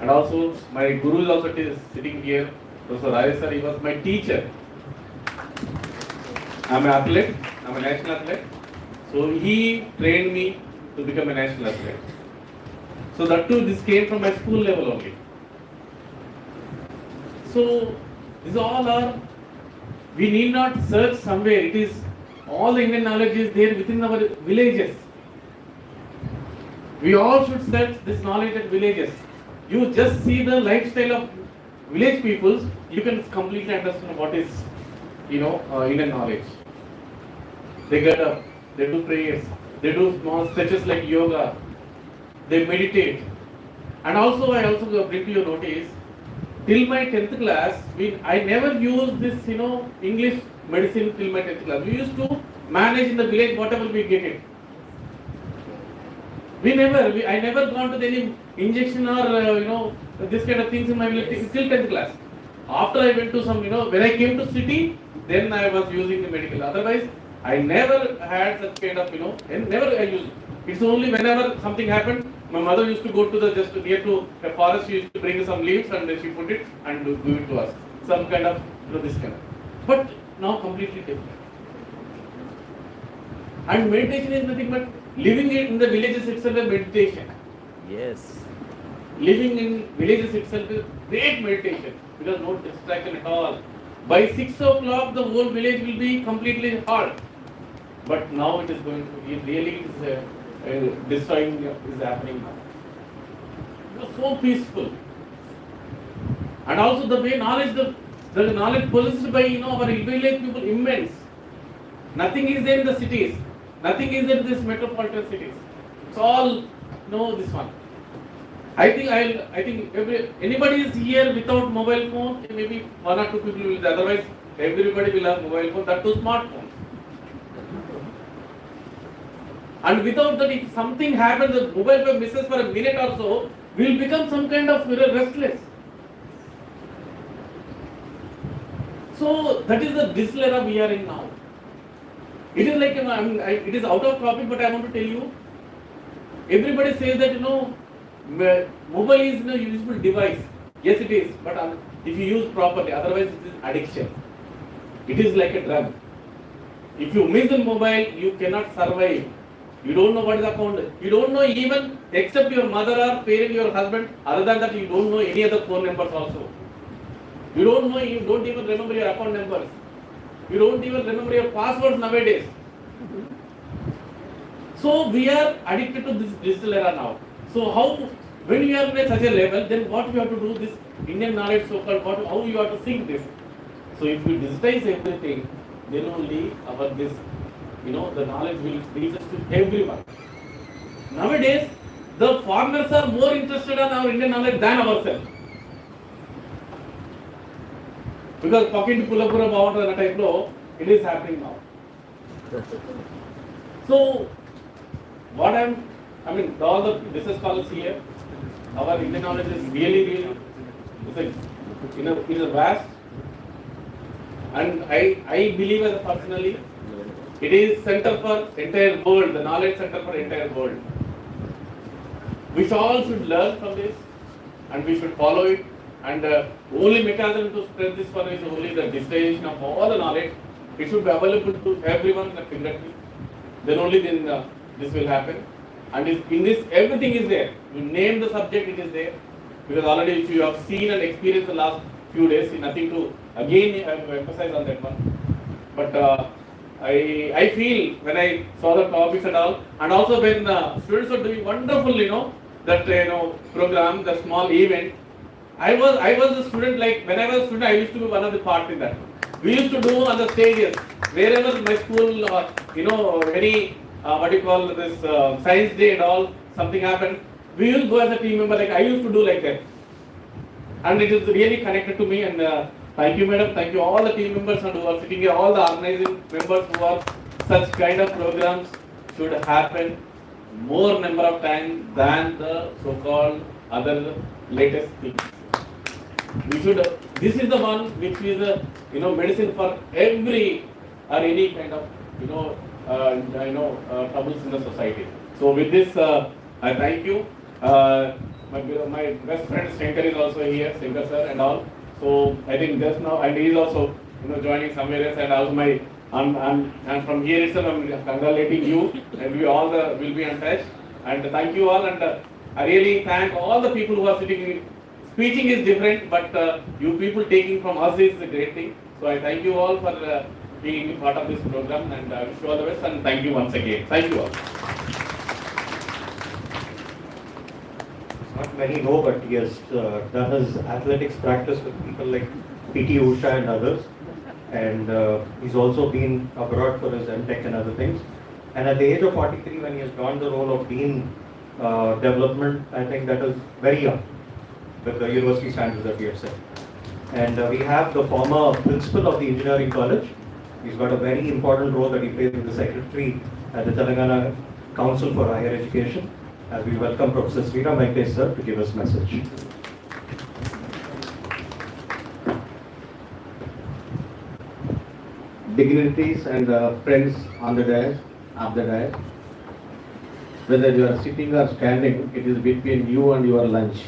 And also my guru is also sitting here. Professor Rajesh sir, he was my teacher. I'm an athlete, I'm a national athlete. So he trained me to become a national athlete. So that too, this came from my school level only. So these all are, we need not search somewhere. It is all the Indian knowledge is there within our villages. We all should search this knowledge at villages. You just see the lifestyle of village peoples, you can completely understand what is, Indian knowledge. They get up, they do prayers, they do small stretches like yoga, they meditate. And also, I also bring to your notice, till my 10th class, I never used this, English medicine till my 10th class. We used to manage in the village whatever we get it. I never gone to any injection or, this kind of things in my village till 10th class. After I went to some, when I came to city, then I was using the medical. Otherwise, I never had such kind of, and never I used it. It's only whenever something happened, my mother used to go to just near to a forest, she used to bring some leaves and then she put it and give it to us. Some kind of, this kind of. But now completely different. And meditation is nothing but living in the villages itself is meditation. Yes. Living in villages itself is great meditation because no distraction at all. By 6 o'clock, the whole village will be completely halt. But now it is going to be really destroying is happening now. It was so peaceful. And also the way knowledge, the knowledge possessed by our village people immense. Nothing is there in the cities. Nothing is there in these metropolitan cities. It's all this one. I think anybody is here without mobile phone, maybe 1 or 2 people will. Otherwise, everybody will have mobile phone. That too smartphone. And without that, if something happens, the mobile phone misses for a minute or so, we will become some kind of restless. So that is the digital era we are in now. It is like, it is out of topic, but I want to tell you, everybody says that, mobile is a useful device. Yes, it is, but if you use properly, otherwise it is addiction. It is like a drug. If you miss the mobile, you cannot survive. You don't know what is account. You don't know even, except your mother or parent, your husband. Other than that, you don't know any other phone numbers also. You don't know, you don't even remember your account numbers. You don't even remember your passwords nowadays. So we are addicted to this digital era now. So when you are at such a level, then what you have to do, this Indian knowledge so-called, how you have to think this. So if we digitize everything, then only the knowledge will reach us to everyone. Nowadays, the foreigners are more interested in our Indian knowledge than ourselves. Because talking to Pulapura Bhavanta type law, it is happening now. So, all the business scholars here, our Indian knowledge is really, is a vast, and I believe as personally, it is center for entire world, the knowledge center for entire world. We all should learn from this, and we should follow it. And only mechanism to spread this one is only the digitization of all the knowledge. It should be available to everyone at fingertips. Then only this will happen. And in this, everything is there. You name the subject, it is there. Because already if you have seen and experienced the last few days, nothing to again emphasize on that one. But I feel when I saw the topics and all, and also when students are doing wonderful, that program, the small event. I was a student, like when I was a student, I used to be one of the part in that. We used to do on the stages, wherever my school, any, science day and all, something happened, we used to go as a team member, like I used to do like that. And it is really connected to me, and thank you madam, thank you all the team members who are sitting here, all the organizing members who are such kind of programs should happen more number of times than the so-called other latest things. We should, this is the one which is medicine for every or any kind of troubles in the society. So with this, I thank you. My best friend Shankar is also here, Shankar sir and all. So I think just now, and he is also joining somewhere else, and also and from here itself I'm congratulating you, and we all will be in touch. And thank you all, and I really thank all the people who are sitting in. Speaking is different, but you people taking from us is a great thing. So I thank you all for being part of this program, and I wish you all the best, and thank you once again. Thank you all. Not many know, but he has done his athletics practice with people like P.T. Usha and others. And he's also been abroad for his MTech and other things. And at the age of 43, when he has joined the role of Dean Development, I think that is very young with the university standards that we have set. And we have the former principal of the engineering college. He's got a very important role that he plays with the secretary at the Telangana Council for Higher Education. As we welcome Professor Sriram Venkatesh sir to give us message. Dignitaries and friends on the dais, whether you are sitting or standing, it is between you and your lunch.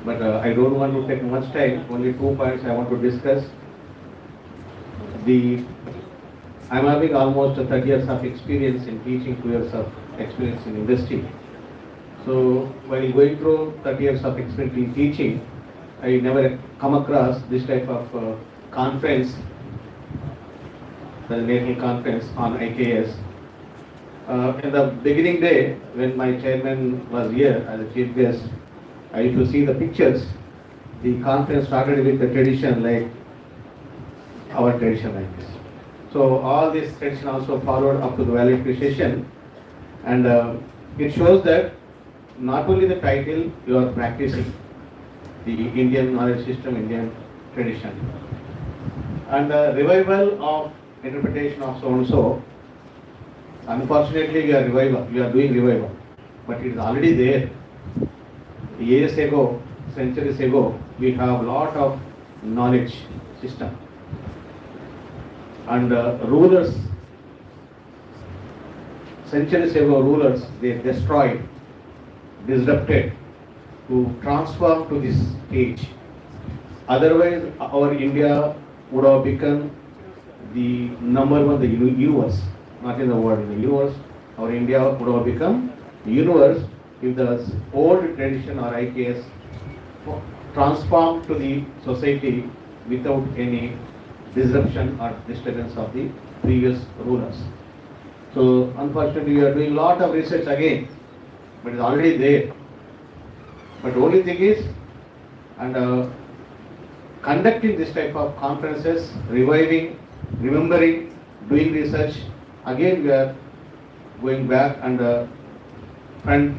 But I don't want to take much time, only 2 points I want to discuss. I'm having almost 30 years of experience in teaching, 2 years of experience in industry. So while going through 30 years of experience in teaching, I never come across this type of conference, the national conference on IKS. In the beginning day, when my chairman was here as a chief guest, I used to see the pictures. The conference started with the tradition, like our tradition like this. So all this tradition also followed up to the valedictory session, and it shows that not only the title, you are practicing the Indian knowledge system, Indian tradition. And the revival of interpretation of so-and-so, unfortunately we are doing revival, but it is already there. Years ago, centuries ago, we have a lot of knowledge system. and rulers, centuries ago rulers, they destroyed, disrupted to transform to this age. Otherwise, our India would have become the number one, the universe, not in the world, in the universe. Our India would have become the universe if the old tradition or IKS transformed to the society without any disruption or disturbance of the previous rulers. So unfortunately, we are doing a lot of research again, but it's already there. But the only thing is, and conducting this type of conferences, reviving, remembering, doing research, again we are going back and front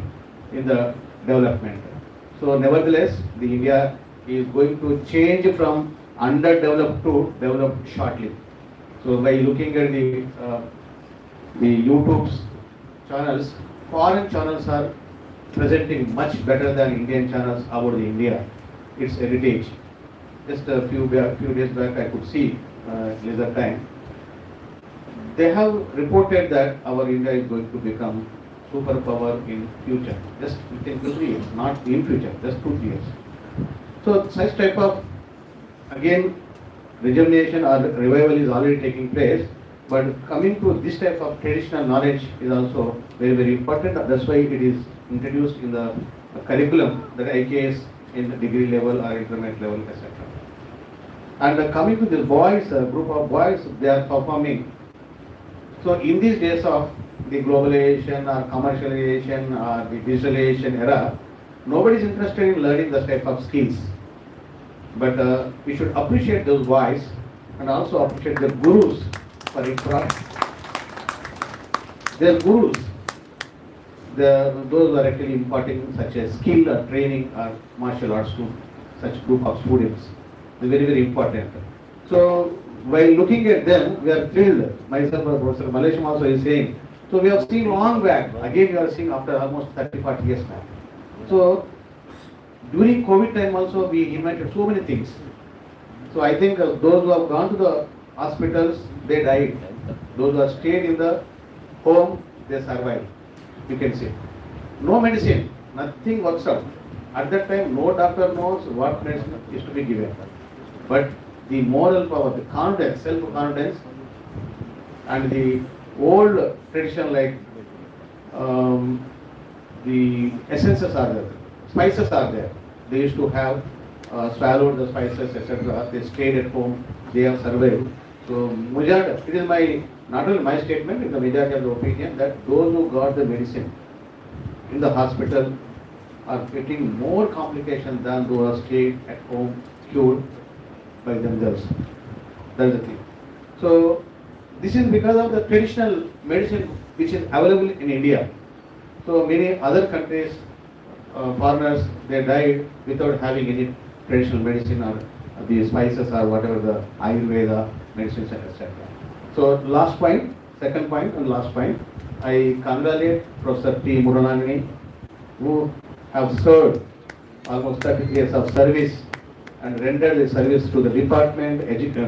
in the development. So nevertheless, the India is going to change from underdeveloped to developed shortly. So by looking at the YouTube's channels, foreign channels are presenting much better than Indian channels about the India, its heritage. Just a few days back I could see leisure time. They have reported that our India is going to become superpower in future, just within 2 years, not in future, just 2-3 years. So such type of, again, rejuvenation or revival is already taking place, but coming to this type of traditional knowledge is also very, very important. That's why it is introduced in the curriculum, that IKS in the degree level or intermediate level, etc. And coming to the boys, group of boys, they are performing. So in these days of the globalization or commercialization or the digitalization era, nobody is interested in learning this type of skills. But we should appreciate those boys and also appreciate the gurus for it. Their gurus, those who are actually imparting such a skill or training or martial arts to such group of students. It's very, very important. So while looking at them, we are thrilled. Myself and Professor Malesham also is saying, so we have seen long back, again we are seeing after almost 30-40 years back. So during COVID time also we invented so many things. So I think those who have gone to the hospitals, they died. Those who have stayed in the home, they survived. You can see. No medicine, nothing works out. At that time, no doctor knows what medicine is to be given. But the moral power, the confidence, self-confidence, and the old tradition like the essences are there, spices are there. They used to have swallowed the spices, etc. They stayed at home, they have survived. So majority, it is my, not only my statement, in the majority of the opinion that those who got the medicine in the hospital are getting more complications than those who are stayed at home cured by themselves. That's the thing. So this is because of the traditional medicine which is available in India. So many other countries, foreigners, they died without having any traditional medicine or the spices or whatever the Ayurveda medicines, etc. So last point, second point and last point, I congratulate Professor T. Muranani, who have served almost 30 years of service and rendered the service to the department,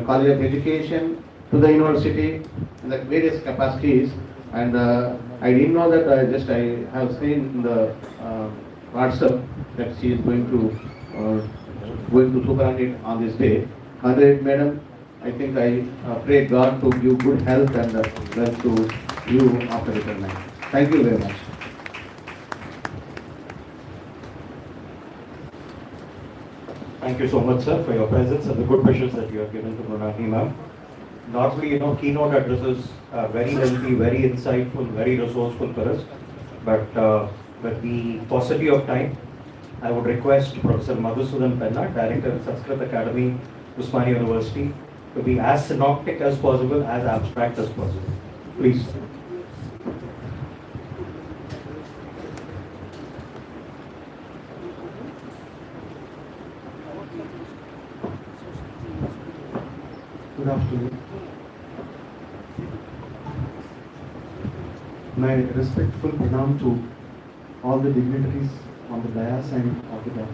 College of Education, to the university, in the various capacities. And I didn't know that, I have seen in the WhatsApp that she is going to superintend on this day. Congratulate Madam. I think I pray God to give good health and wealth to you after retirement. Thank you very much. Thank you so much, sir, for your presence and the good wishes that you have given to Mronani ma'am. Normally, keynote addresses are very lengthy, very insightful, very resourceful for us. But with the paucity of time, I would request Professor Madhusudan Penna, Director of Sanskrit Academy, Usmania University, to be as synoptic as possible, as abstract as possible. Please. Good afternoon. My respectful pranam to all the dignitaries on the dais and of the dais.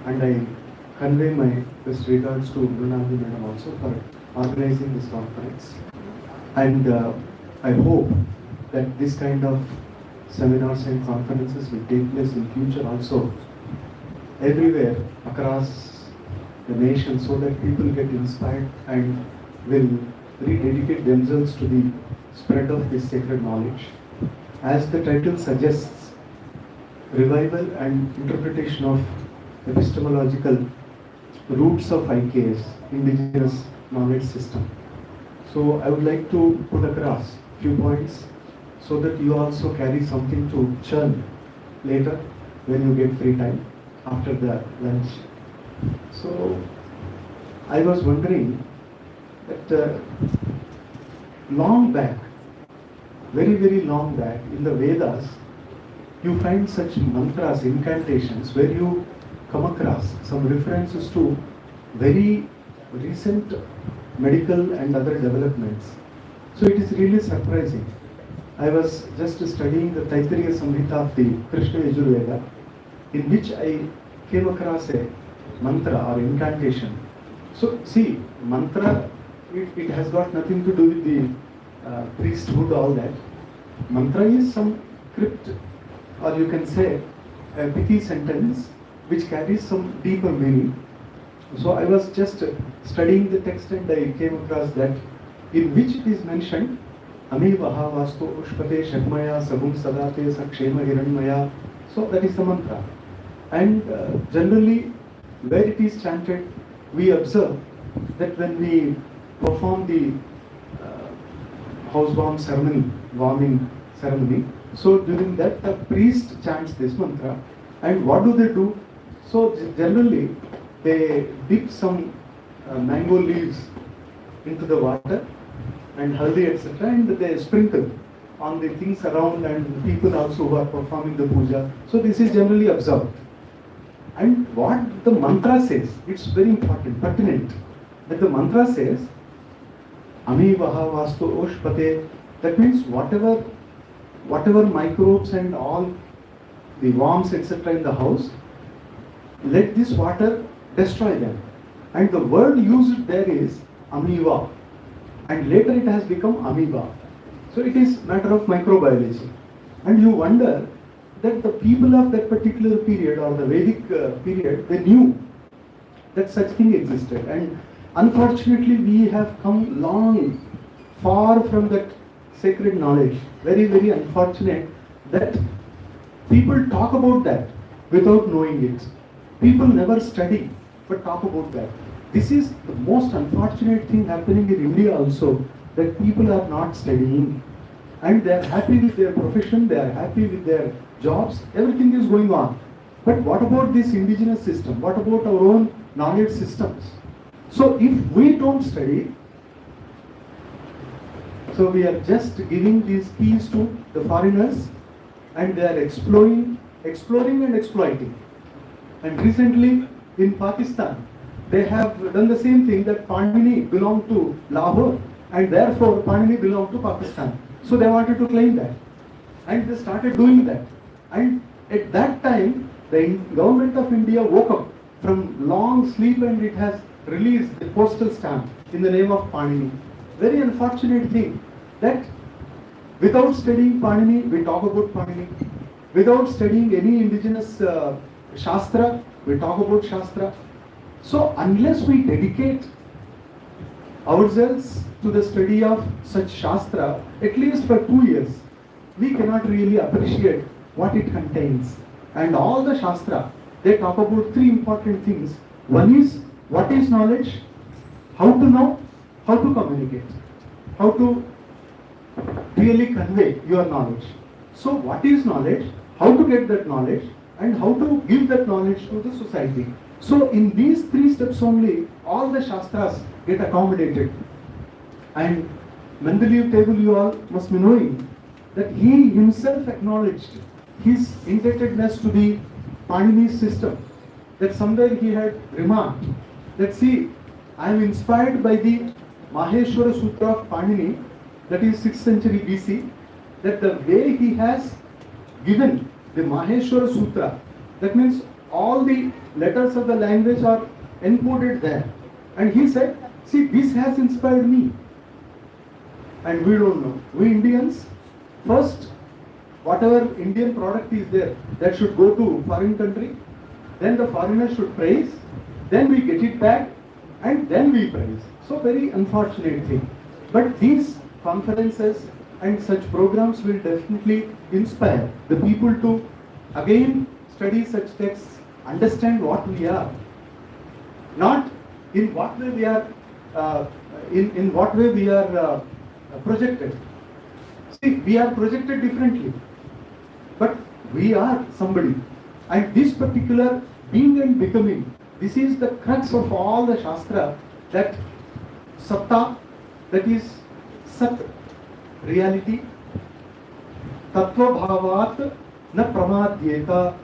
And I convey my best regards to Mrinalini Madam also for organizing this conference. And I hope that this kind of seminars and conferences will take place in future also, everywhere across the nation, so that people get inspired and will rededicate themselves to the spread of this sacred knowledge. As the title suggests, revival and interpretation of epistemological roots of IKS, indigenous knowledge system. So I would like to put across few points so that you also carry something to churn later when you get free time after the lunch. So I was wondering that long back, very, very long back in the Vedas, you find such mantras, incantations, where you come across some references to very recent medical and other developments. So it is really surprising. I was just studying the Taittiriya Samhita of the Krishna Yajurveda, in which I came across a mantra or incantation. So see, mantra, it has got nothing to do with the priesthood, all that. Mantra is some crypt, or you can say a pithy sentence which carries some deeper meaning. So I was just studying the text and I came across that, in which it is mentioned, Ami Vaha Vastu Ushpate Shagmaya Sabum Sadate Sakshema Hiranmaya. So that is the mantra. And generally, where it is chanted, we observe that when we perform the house warm ceremony, warming ceremony, so during that the priest chants this mantra. And what do? So generally they dip some mango leaves into the water and haldi, etc., and they sprinkle on the things around and the people also who are performing the puja. So this is generally observed. And what the mantra says, it's very important, pertinent, that the mantra says, Ami Vaha Vastu Oshpate. That means whatever microbes and all the worms, etc., in the house, let this water destroy them. And the word used there is amoeba, and later it has become amoeba. So it is matter of microbiology. And you wonder that the people of that particular period or the Vedic period, they knew that such thing existed. And unfortunately, we have come long, far from that sacred knowledge. Very, very unfortunate that people talk about that without knowing it. People never study but talk about that. This is the most unfortunate thing happening in India also, that people are not studying. And they are happy with their profession, they are happy with their jobs, everything is going on. But what about this indigenous system? What about our own knowledge systems? So if we don't study, so we are just giving these keys to the foreigners and they are exploring and exploiting. And recently in Pakistan, they have done the same thing, that Panini belonged to Lahore and therefore Panini belonged to Pakistan. So they wanted to claim that. And they started doing that. And at that time, the government of India woke up from long sleep and it has released the postal stamp in the name of Panini. Very unfortunate thing that without studying Panini, we talk about Panini. Without studying any indigenous Shastra, we talk about Shastra. So unless we dedicate ourselves to the study of such Shastra, at least for 2 years, we cannot really appreciate what it contains. And all the Shastra, they talk about 3 important things. One is, what is knowledge? How to know? How to communicate? How to really convey your knowledge? So what is knowledge? How to get that knowledge? And how to give that knowledge to the society? So in these 3 steps only, all the Shastras get accommodated. And Mendeleev table, you all must be knowing that he himself acknowledged his indebtedness to the Panini system. That somewhere he had remarked that, see, I am inspired by the Maheshwara Sutra of Panini, that is 6th century BC, that the way he has given the Maheshwara Sutra, that means all the letters of the language are encoded there. And he said, See, this has inspired me. And we don't know. We Indians, first, whatever Indian product is there, that should go to foreign country, then the foreigner should praise, then we get it back, and then we praise. So very unfortunate thing. But these conferences and such programs will definitely inspire the people to again study such texts, understand what we are, not in what way we are, in what way we are projected. See, we are projected differently, but we are somebody. And this particular being and becoming, this is the crux of all the Shastra, that Satta, that is Sat, reality, Tattva Bhavat na Pramadhyeta.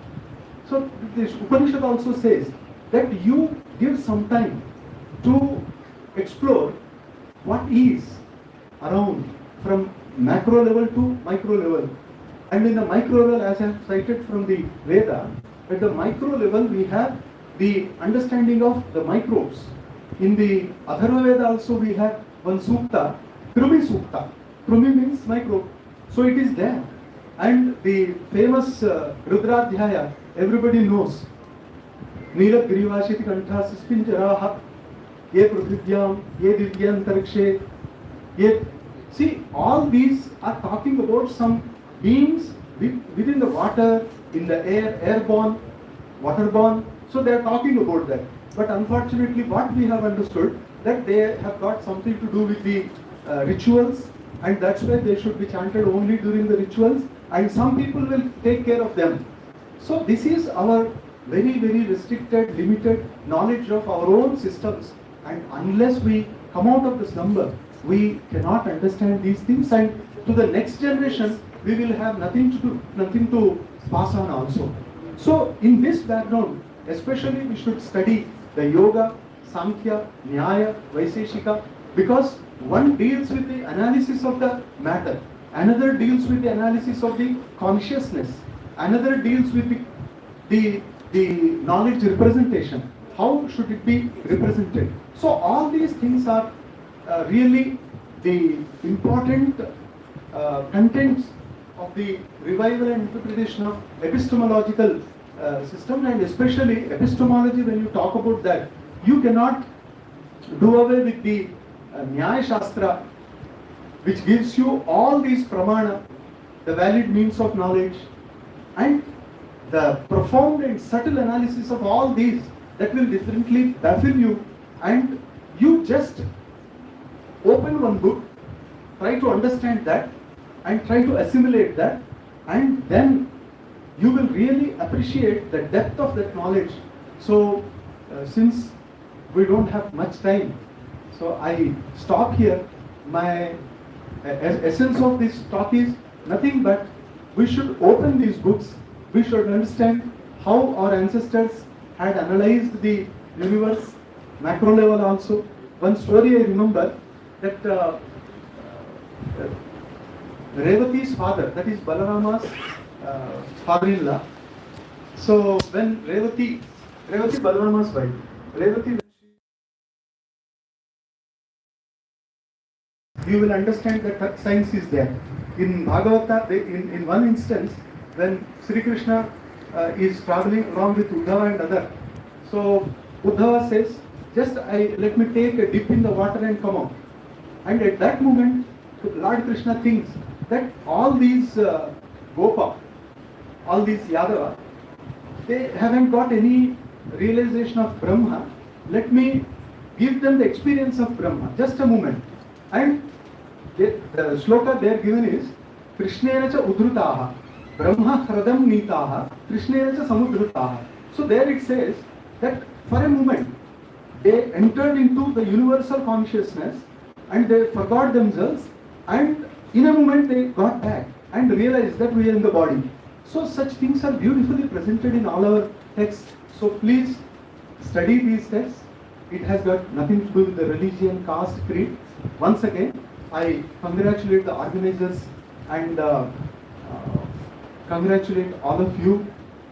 So this Upanishad also says that you give some time to explore what is around from macro level to micro level. And in the micro level, as I have cited from the Veda, at the micro level we have the understanding of the microbes. In the Atharva Veda also we have one sukta, Krumi Sukta. Krumi means microbe. So it is there. And the famous Rudradhyaya, everybody knows. Neelat Grivashiti Kantha Sispinjaraha, Ye Prithvidyam, Ye Divyantarikshe, Ye. See, all these are talking about some beings within the water, in the air, airborne, waterborne. So they are talking about that. But unfortunately, what we have understood, that they have got something to do with the rituals, and that's why they should be chanted only during the rituals, and some people will take care of them. So this is our very, very restricted, limited knowledge of our own systems, and unless we come out of this number, we cannot understand these things, and to the next generation, we will have nothing to do, nothing to pass on also. So in this background, especially we should study the Yoga, Sankhya, Nyaya, Vaiseshika, because one deals with the analysis of the matter, another deals with the analysis of the consciousness, another deals with the knowledge representation. How should it be represented? So all these things are really the important contents of the revival and interpretation of epistemological system, and especially epistemology. When you talk about that, you cannot do away with the Nyaya Shastra, which gives you all these pramana, the valid means of knowledge, and the profound and subtle analysis of all these that will differently baffle you, and you just open one book, try to understand that, and try to assimilate that, and then you will really appreciate the depth of that knowledge. So since we don't have much time, so I stop here. My essence of this talk is nothing but we should open these books, we should understand how our ancestors had analyzed the universe, macro level also. One story I remember, that Revati's father, that is Balarama's father-in-law. So when Revati Balarama's wife, Revati, you will understand that science is there. In Bhagavata, in one instance, when Sri Krishna is traveling along with Uddhava and other, so Uddhava says, just let me take a dip in the water and come out. And at that moment, Lord Krishna thinks that all these Gopa, all these Yadava, they haven't got any realization of Brahma. Let me give them the experience of Brahma. Just a moment. And the shloka there given is Krishnena cha udrutaha, Brahma hradam nitaha, Krishnena cha samudrutaha. So there it says that for a moment they entered into the universal consciousness and they forgot themselves, and in a moment they got back and realized that we are in the body. So such things are beautifully presented in all our texts. So please study these texts. It has got nothing to do with the religion, caste, creed. Once again, I congratulate the organizers and congratulate all of you,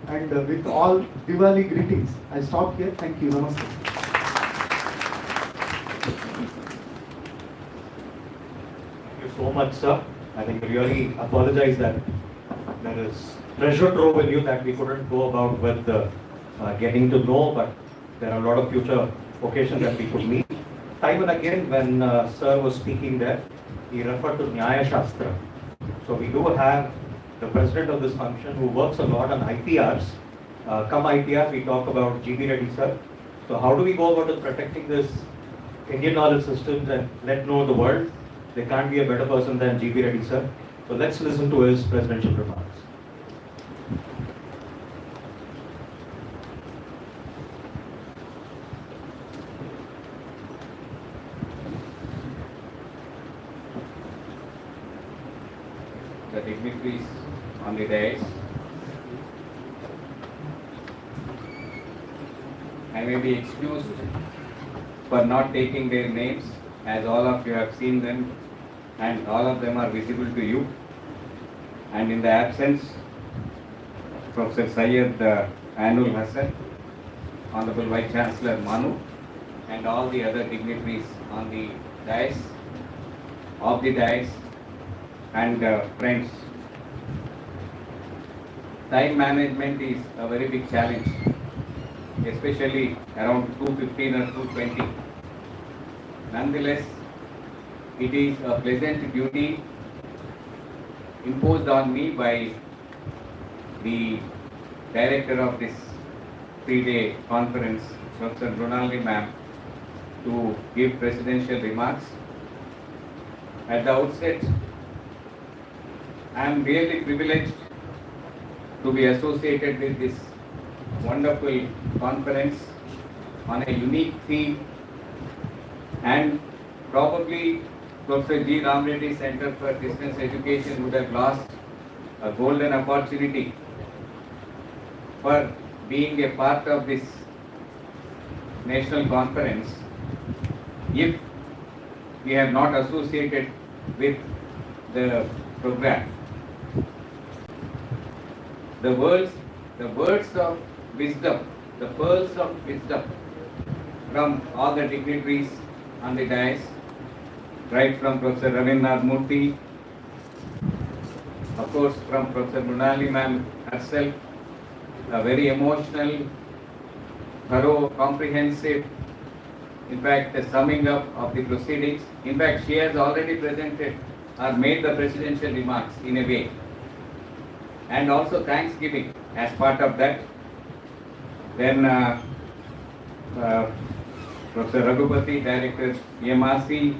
and with all Diwali greetings, I stop here. Thank you. Namaste. Thank you so much, sir. I think we really apologize that there is treasure trove in you that we couldn't go about with getting to know, but there are a lot of future occasions that we could meet. Time and again, when sir was speaking there, he referred to Nyaya Shastra. So we do have the president of this function who works a lot on IPRs. Come IPR, we talk about GB Reddy, sir. So how do we go about protecting this Indian knowledge systems and let know the world? There can't be a better person than GB Reddy, sir. So let's listen to his presidential remarks. The dignitaries on the dais. I may be excused for not taking their names, as all of you have seen them and all of them are visible to you. And in the absence, Professor Syed Ainul Hasan, Honorable Vice Chancellor Manu, and all the other dignitaries on the dais, of the dais, and friends. Time management is a very big challenge, especially around 2:15 or 2:20. Nonetheless, it is a pleasant duty imposed on me by the director of this 3-day conference, Professor Brunalini ma'am, to give presidential remarks. At the outset, I am really privileged to be associated with this wonderful conference on a unique theme, and probably Professor G. Ram Reddy Center for Distance Education would have lost a golden opportunity for being a part of this national conference if we have not associated with the program. The words of wisdom, the pearls of wisdom from all the dignitaries on the dais, right from Professor Ravindranath Murthy, of course from Professor Brunalini ma'am herself, a very emotional, thorough, comprehensive, in fact the summing up of the proceedings. In fact, she has already presented or made the presidential remarks in a way, and also Thanksgiving as part of that. Then Professor Raghupati, Director EMRC,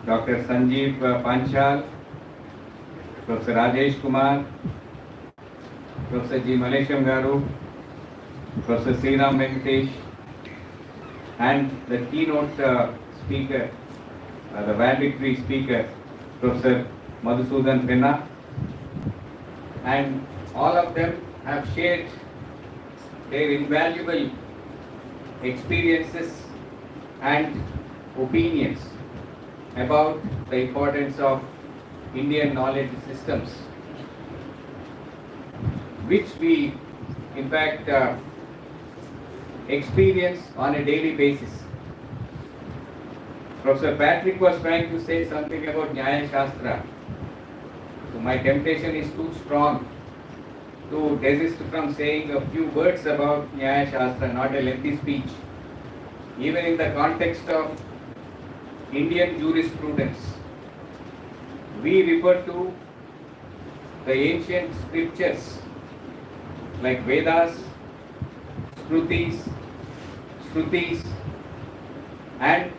Dr. Sanjeev Panchal, Professor Rajesh Kumar, Professor G. Malesham Garu, Professor Sriram Venkatesh, and the keynote speaker, the valedictory speaker, Professor Madhusudan Penna, and all of them have shared their invaluable experiences and opinions about the importance of Indian knowledge systems, which we in fact experience on a daily basis. Professor Patrick was trying to say something about Nyaya Shastra. So my temptation is too strong to desist from saying a few words about Nyaya Shastra, not a lengthy speech. Even in the context of Indian jurisprudence, we refer to the ancient scriptures like Vedas, Shrutis, and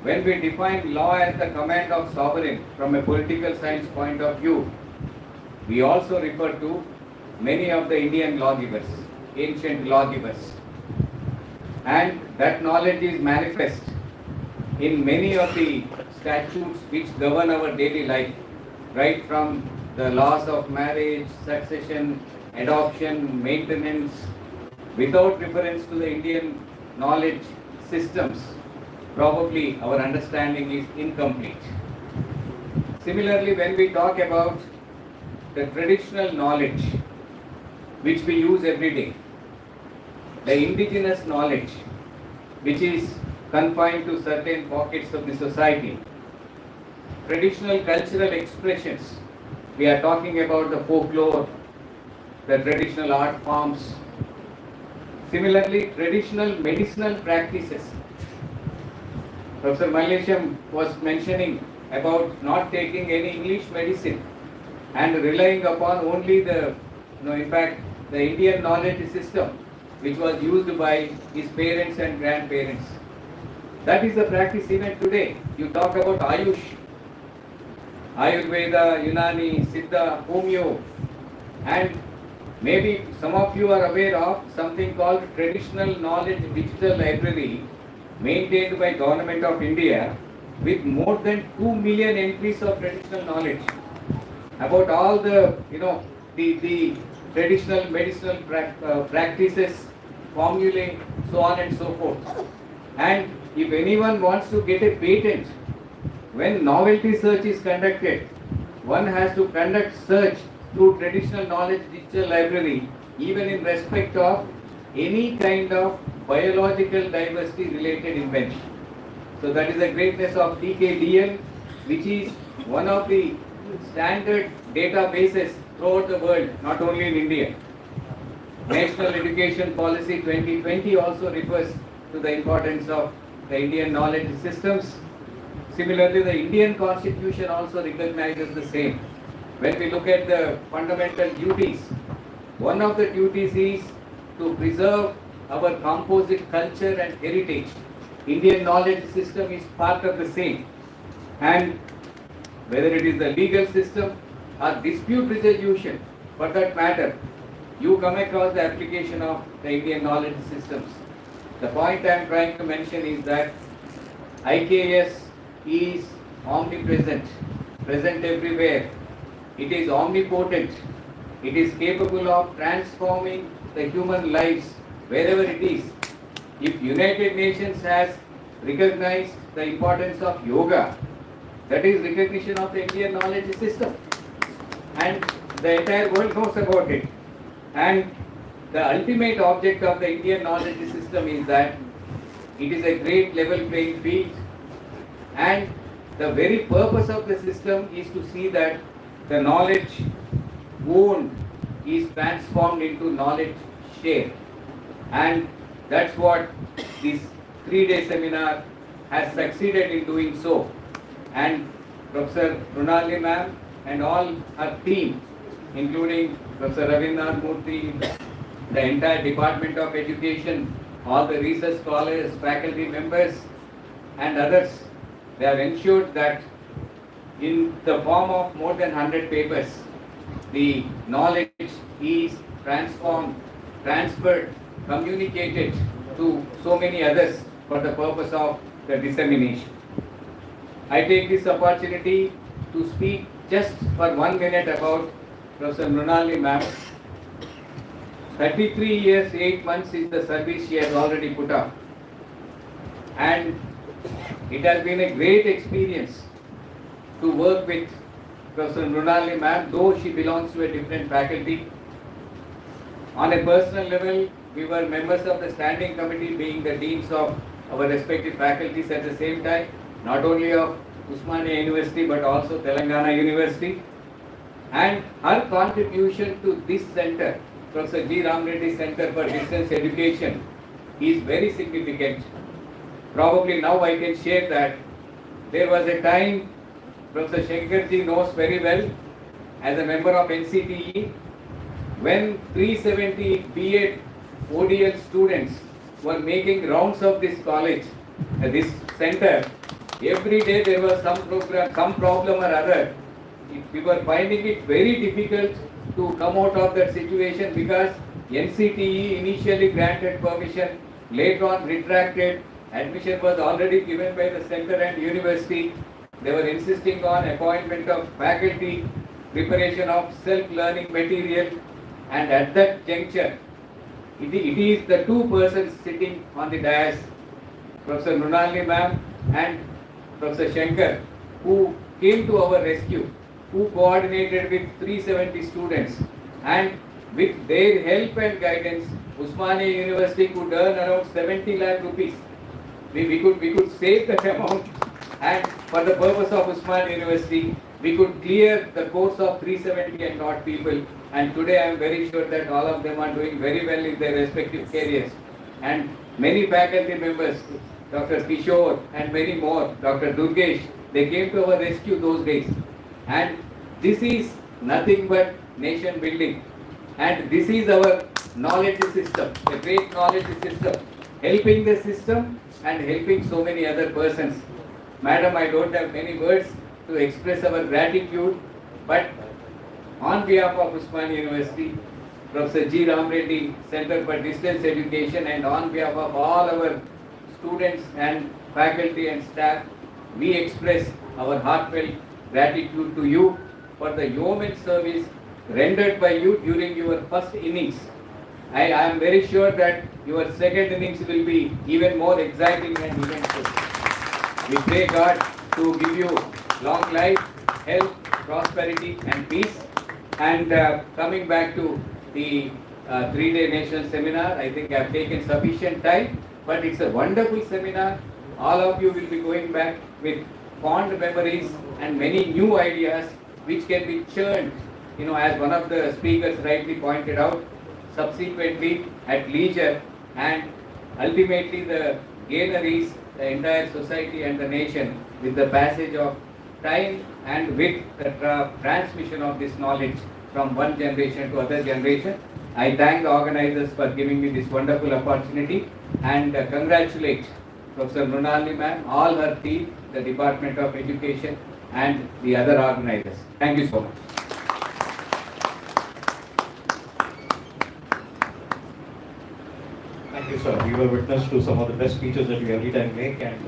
when we define law as the command of sovereign from a political science point of view, we also refer to many of the Indian lawgivers, ancient lawgivers. And that knowledge is manifest in many of the statutes which govern our daily life, right from the laws of marriage, succession, adoption, maintenance. Without reference to the Indian knowledge systems, probably our understanding is incomplete. Similarly, when we talk about the traditional knowledge which we use every day, the indigenous knowledge which is confined to certain pockets of the society, traditional cultural expressions. We are talking about the folklore, the traditional art forms. Similarly, traditional medicinal practices. Professor Mallesham was mentioning about not taking any English medicine and relying upon only the, in fact, the Indian knowledge system which was used by his parents and grandparents. That is the practice even today. You talk about Ayush, Ayurveda, Unani, Siddha, Homeo, and maybe some of you are aware of something called Traditional Knowledge Digital Library maintained by Government of India with more than 2 million entries of traditional knowledge about all the, the traditional medicinal practices, formulae, so on and so forth. And if anyone wants to get a patent, when novelty search is conducted, one has to conduct search through Traditional Knowledge Digital Library, even in respect of any kind of biological diversity related invention. So that is the greatness of TKDL, which is one of the standard databases throughout the world, not only in India. National Education Policy 2020 also refers to the importance of the Indian knowledge systems. Similarly, the Indian Constitution also recognizes the same. When we look at the fundamental duties, one of the duties is to preserve our composite culture and heritage. Indian knowledge system is part of the same. And whether it is the legal system or dispute resolution, for that matter, you come across the application of the Indian knowledge systems. The point I am trying to mention is that IKS is omnipresent, present everywhere. It is omnipotent. It is capable of transforming the human lives wherever it is. If United Nations has recognized the importance of yoga, that is recognition of the Indian knowledge system. And the entire world knows about it. And the ultimate object of the Indian knowledge system is that it is a great level playing field, and the very purpose of the system is to see that the knowledge owned is transformed into knowledge shared. And that's what this 3-day seminar has succeeded in doing so. And Professor Runali ma'am and all her team, including Professor Ravindranath Murthy, the entire Department of Education, all the research scholars, faculty members and others, they have ensured that in the form of more than 100 papers, the knowledge is transformed, transferred, communicated to so many others for the purpose of the dissemination. I take this opportunity to speak just for 1 minute about Professor Mrunali ma'am. 33 years, 8 months is the service she has already put up. And it has been a great experience to work with Professor Mrunali ma'am, though she belongs to a different faculty. On a personal level, we were members of the standing committee, being the deans of our respective faculties at the same time, not only of Usmania University but also Telangana University. And her contribution to this center, Professor G. Ram Reddy Center for Distance Education, is very significant. Probably now I can share that there was a time, Professor Shankar ji knows very well, as a member of NCTE, when 370 B.Ed ODL students were making rounds of this college, this center. Every day there was some program, some problem or other. We were finding it very difficult to come out of that situation because NCTE initially granted permission, later on retracted. Admission was already given by the center and university. They were insisting on appointment of faculty, preparation of self-learning material, and at that juncture, it is the two persons sitting on the dais, Professor Mrunali ma'am and Professor Shankar, who came to our rescue, who coordinated with 370 students, and with their help and guidance, Usmania University could earn around 70 lakh rupees. We could save that amount, and for the purpose of Usman University, we could clear the course of 370 and not people. And today I am very sure that all of them are doing very well in their respective careers. And many faculty members, Dr. Kishore and many more, Dr. Durgesh, they came to our rescue those days. And this is nothing but nation building. And this is our knowledge system, a great knowledge system, helping the system and helping so many other persons. Madam, I don't have many words to express our gratitude, but on behalf of Usman University, Professor G. Ram Reddy Center for Distance Education, and on behalf of all our students and faculty and staff, we express our heartfelt gratitude to you for the yeoman service rendered by you during your first innings. I am very sure that your second innings will be even more exciting and eventful. We pray God to give you long life, health, prosperity and peace. And coming back to the 3-day national seminar, I think I have taken sufficient time, but it's a wonderful seminar. All of you will be going back with fond memories and many new ideas which can be churned, as one of the speakers rightly pointed out, subsequently at leisure, and ultimately the gainer is the entire society and the nation with the passage of time and with the transmission of this knowledge from one generation to other generation. I thank the organizers for giving me this wonderful opportunity and congratulate Professor Mrunalini ma'am, all her team, the Department of Education and the other organizers. Thank you so much. Thank you, sir. We were witness to some of the best speeches that you every time make, and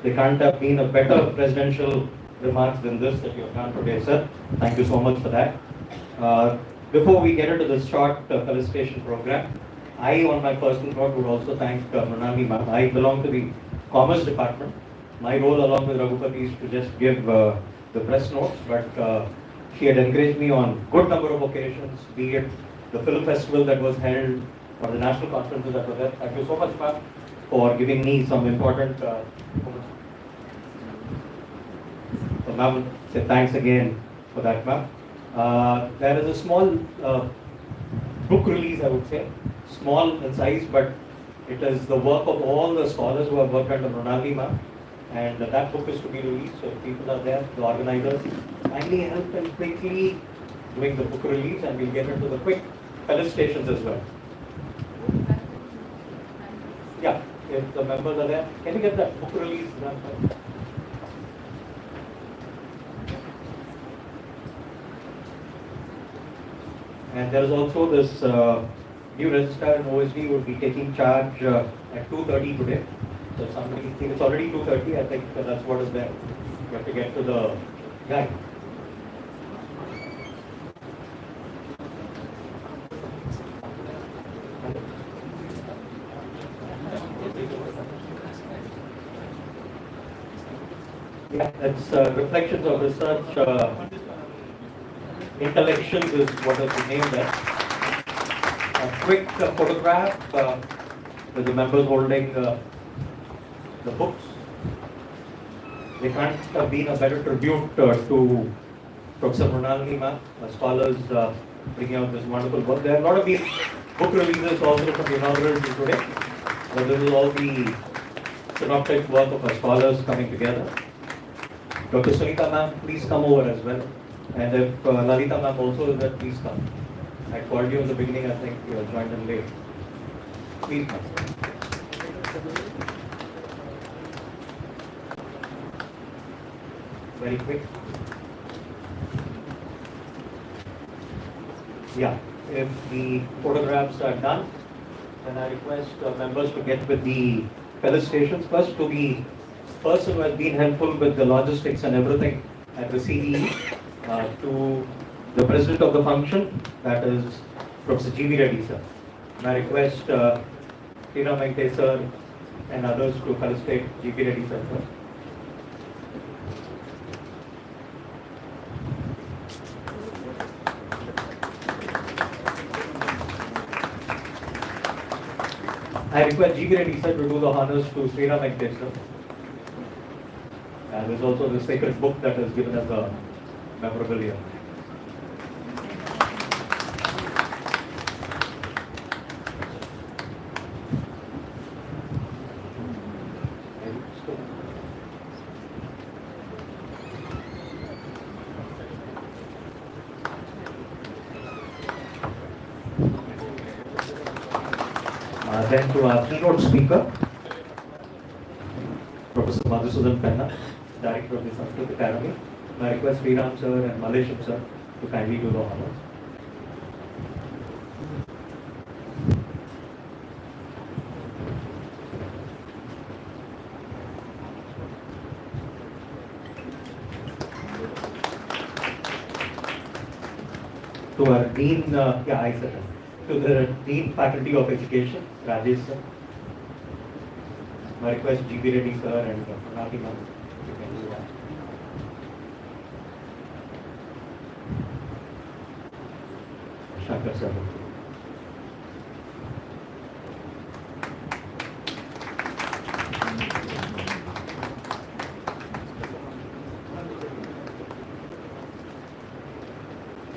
there can't have been a better presidential remarks than this that you have done today, sir. Thank you so much for that. Before we get into this short felicitation program, I, on my personal note, would also thank Mrunalini ma'am. I belong to the Commerce Department. My role, along with Raghupati, is to just give the press notes, but she had encouraged me on good number of occasions, be it the film festival that was held or the national conferences that were there. Thank you so much, ma'am, for giving me some important. So, ma'am, say thanks again for that, ma'am. There is a small book release, I would say, small in size, but it is the work of all the scholars who have worked under Mrunalini ma'am, and that book is to be released. So if people are there, the organizers, kindly help in quickly doing the book release, and we'll get into the quick felicitations as well. Yeah, if the members are there, can you get that book release done? And there is also this new registrar in OSD will be taking charge at 2:30 today. So somebody thinks it's already 2:30, I think that's what is there. You have to get to the guy. Yeah, it's reflections of research. Intellections is what has been named there. A quick photograph with the members holding the books. They can't have been a better tribute to Professor Mrunalini ma'am, scholars bringing out this wonderful work. There are a lot of these book releases also from the inaugural to today. But this is all the synoptic work of our scholars coming together. Dr. Sunita ma'am, please come over as well. And if Lalita ma'am also is there, please come. I called you in the beginning, I think you joined in late. Please come. Very quick. Yeah, if the photographs are done, then I request members to get with the felicitations first to the person who has been helpful with the logistics and everything at the CDE, to the president of the function, that is Professor G.V. Reddy sir. And I request Tina Venkate sir and others to felicitate G.V. Reddy sir first. I request G.V. Reddy sir to do the honors to Tina Venkate sir. And there's also the sacred book that is given as a memorabilia. Then to our keynote speaker, Professor Madhusudan Penna, Director of the Sanskrit Academy. I request Sriram sir and Malesham sir to kindly do the honors. To our Dean, to the Dean Faculty of Education, Rajesh sir. I request G.B. Reddy sir and Pranati ma'am, you can do that. Shankar sir.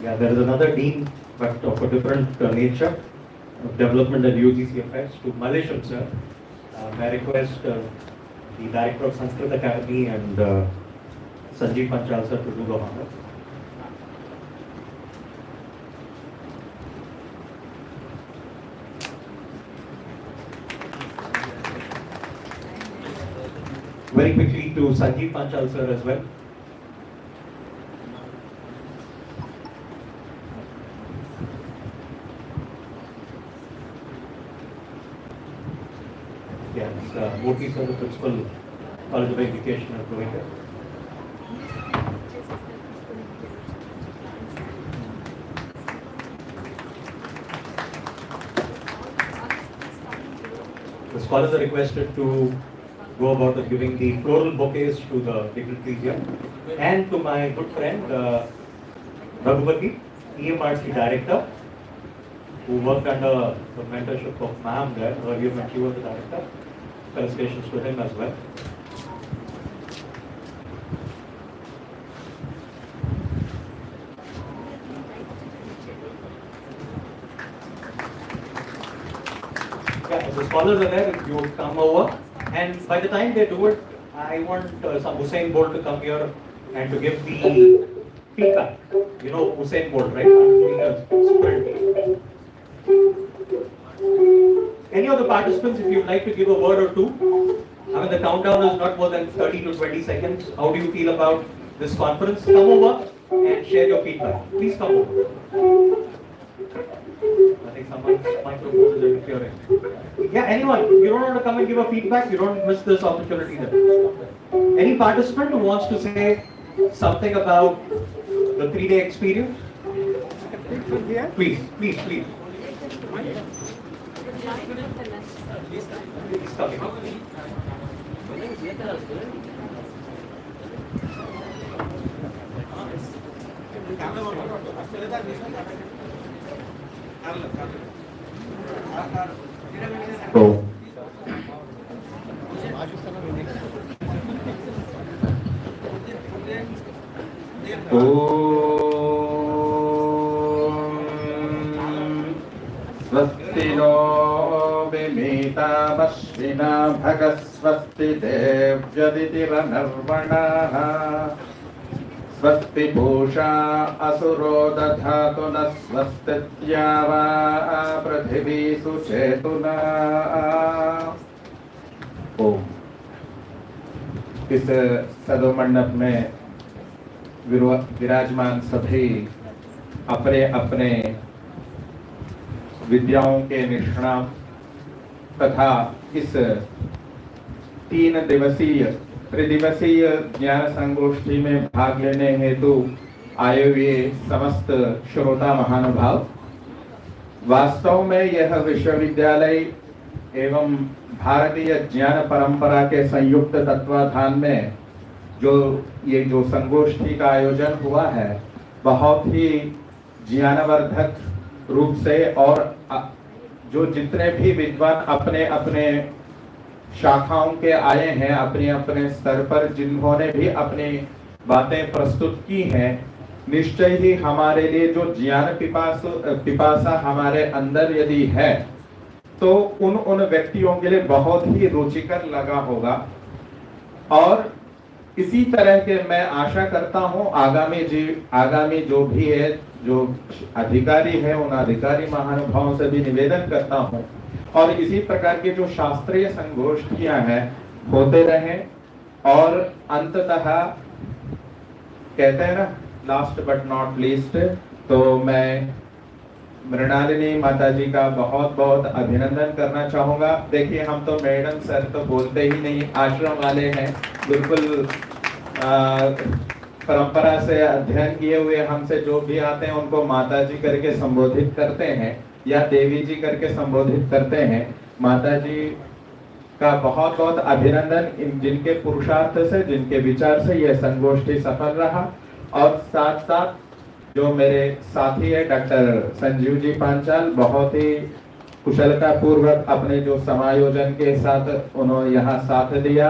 Yeah, there is another dean, but of a different nature, of development and UGC affairs, to Malesham sir. I request the Director of Sanskrit Academy and Sanjeev Panchal sir to do the honors. Very quickly to Sanjeev Panchal sir as well. Yes, Murthy sir, the Principal, College of Education and Provider. The scholars are requested to go about giving the floral bouquets to the dignitaries here. And to my good friend, Raghupati, EMRC Director, who worked under the mentorship of ma'am there, earlier when she was the director. Felicitations to him as well. Yeah, the scholars are there, if you would come over. And by the time they do it, I want some Usain Bolt to come here and to give the feedback. You know Usain Bolt, right? Doing a sprint. Any of the participants, if you'd like to give a word or two, I mean the countdown is not more than 30 to 20 seconds. How do you feel about this conference? Come over and share your feedback. Please come over. I think someone's microphone is interfering. Yeah, anyone, you don't want to come and give a feedback, you don't miss this opportunity then. Any participant who wants to say something about the 3-day experience? Please, please, please. Please come in. Oh. स्वस्ति no विमीतामश्विना भगस्वस्ति देव्यदितिरनर्वणाः स्वस्ति पूषा असुरो दधातु न स्वस्तित्यावा पृथिवी सुचेतुना। ओम। इस सदो मंडप में विराजमान सभी अपने अपने विद्याओं के निष्णात तथा इस 3 दिवसीय त्रिदिवसीय ज्ञान संगोष्ठी में भाग लेने हेतु आए हुए समस्त श्रोता महानुभाव, वास्तव में यह विश्वविद्यालय एवं भारतीय ज्ञान परंपरा के संयुक्त तत्वाधान में जो संगोष्ठी का आयोजन हुआ है, बहुत ही ज्ञानवर्धक रूप से, और जो जितने भी विद्वान अपने अपने शाखाओं के आए हैं अपने अपने स्तर पर, जिन्होंने भी अपनी बातें प्रस्तुत की हैं। निश्चय ही हमारे लिए जो ज्ञान पिपासा हमारे अंदर यदि है तो उन व्यक्तियों के लिए बहुत ही रुचिकर लगा होगा। और इसी तरह के मैं आशा करता हूं आगामी जो भी है, जो अधिकारी है, उन अधिकारी महानुभावों से भी निवेदन करता हूं और इसी प्रकार की जो शास्त्रीय संगोष्ठियां हैं होते रहें। और अंततः कहते हैं ना, लास्ट बट नॉट लीस्ट, तो मैं मृणालिनी माता जी का बहुत बहुत अभिनंदन करना चाहूंगा। देखिए, हम तो मैडम सर तो बोलते ही नहीं, आश्रम वाले हैं, बिल्कुल परंपरा से अध्ययन किए हुए। हमसे जो भी आते हैं उनको माता जी करके संबोधित करते हैं या देवी जी करके संबोधित करते हैं। माता जी का बहुत बहुत अभिनंदन, जिनके पुरुषार्थ से, जिनके विचार से यह संगोष्ठी सफल रहा। और साथ साथ जो मेरे साथी है डॉक्टर संजीव जी पांचाल, बहुत ही कुशलता पूर्वक अपने जो समायोजन के साथ उन्होंने यहाँ साथ दिया।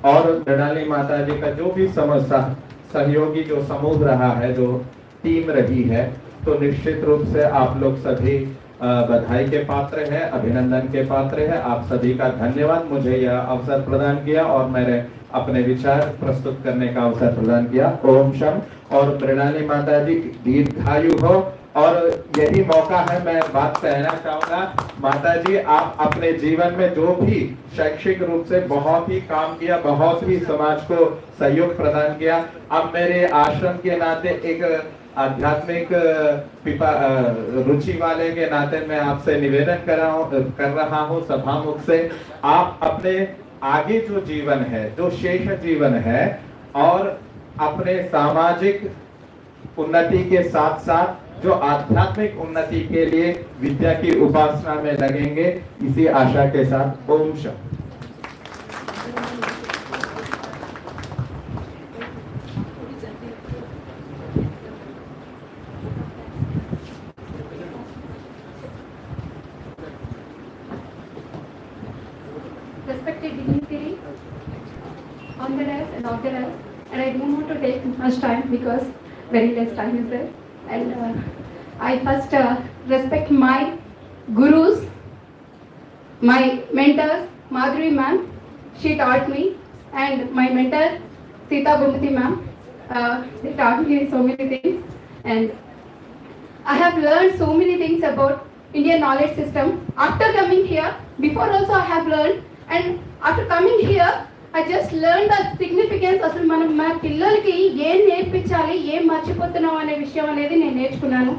और मृणाली माता जी का जो भी सहयोगी जो समूह रहा है, जो टीम रही है, तो निश्चित रूप से आप लोग सभी बधाई के पात्र है, अभिनंदन के पात्र है। आप सभी का धन्यवाद, मुझे यह अवसर प्रदान किया और मेरे अपने विचार प्रस्तुत करने का अवसर प्रदान किया। ओम शम। और मृणाली माता जी दीर्घायु हो। और यही मौका है, मैं बात कहना चाहूंगा, माता जी आप अपने जीवन में जो भी शैक्षिक रूप से बहुत ही काम किया, बहुत ही समाज को सहयोग प्रदान किया, अब मेरे आश्रम के नाते, एक आध्यात्मिक रुचि वाले के नाते मैं आपसे निवेदन कर रहा हूँ सभामुख से, आप अपने आगे जो जीवन है, जो शेष जीवन है, और अपने सामाजिक उन्नति के साथ साथ जो आध्यात्मिक उन्नति के लिए विद्या की उपासना में लगेंगे, इसी आशा के साथ Om Shanti. Respected dignitaries on the dais and off the dais, and I don't want to take much time because very less time is there. And I first respect my gurus, my mentors, Madhuri ma'am, she taught me, and my mentor, Sita Bhumati ma'am, they taught me so many things. And I have learned so many things about Indian knowledge system. After coming here, before also I have learned, and after coming here, I just learned the significance అసలు మనం మన పిల్లలకి ఏం నేర్పించాలి, ఏం మర్చిపోతున్నాం అనే విషయం అనేది నేను నేర్చుకున్నాను.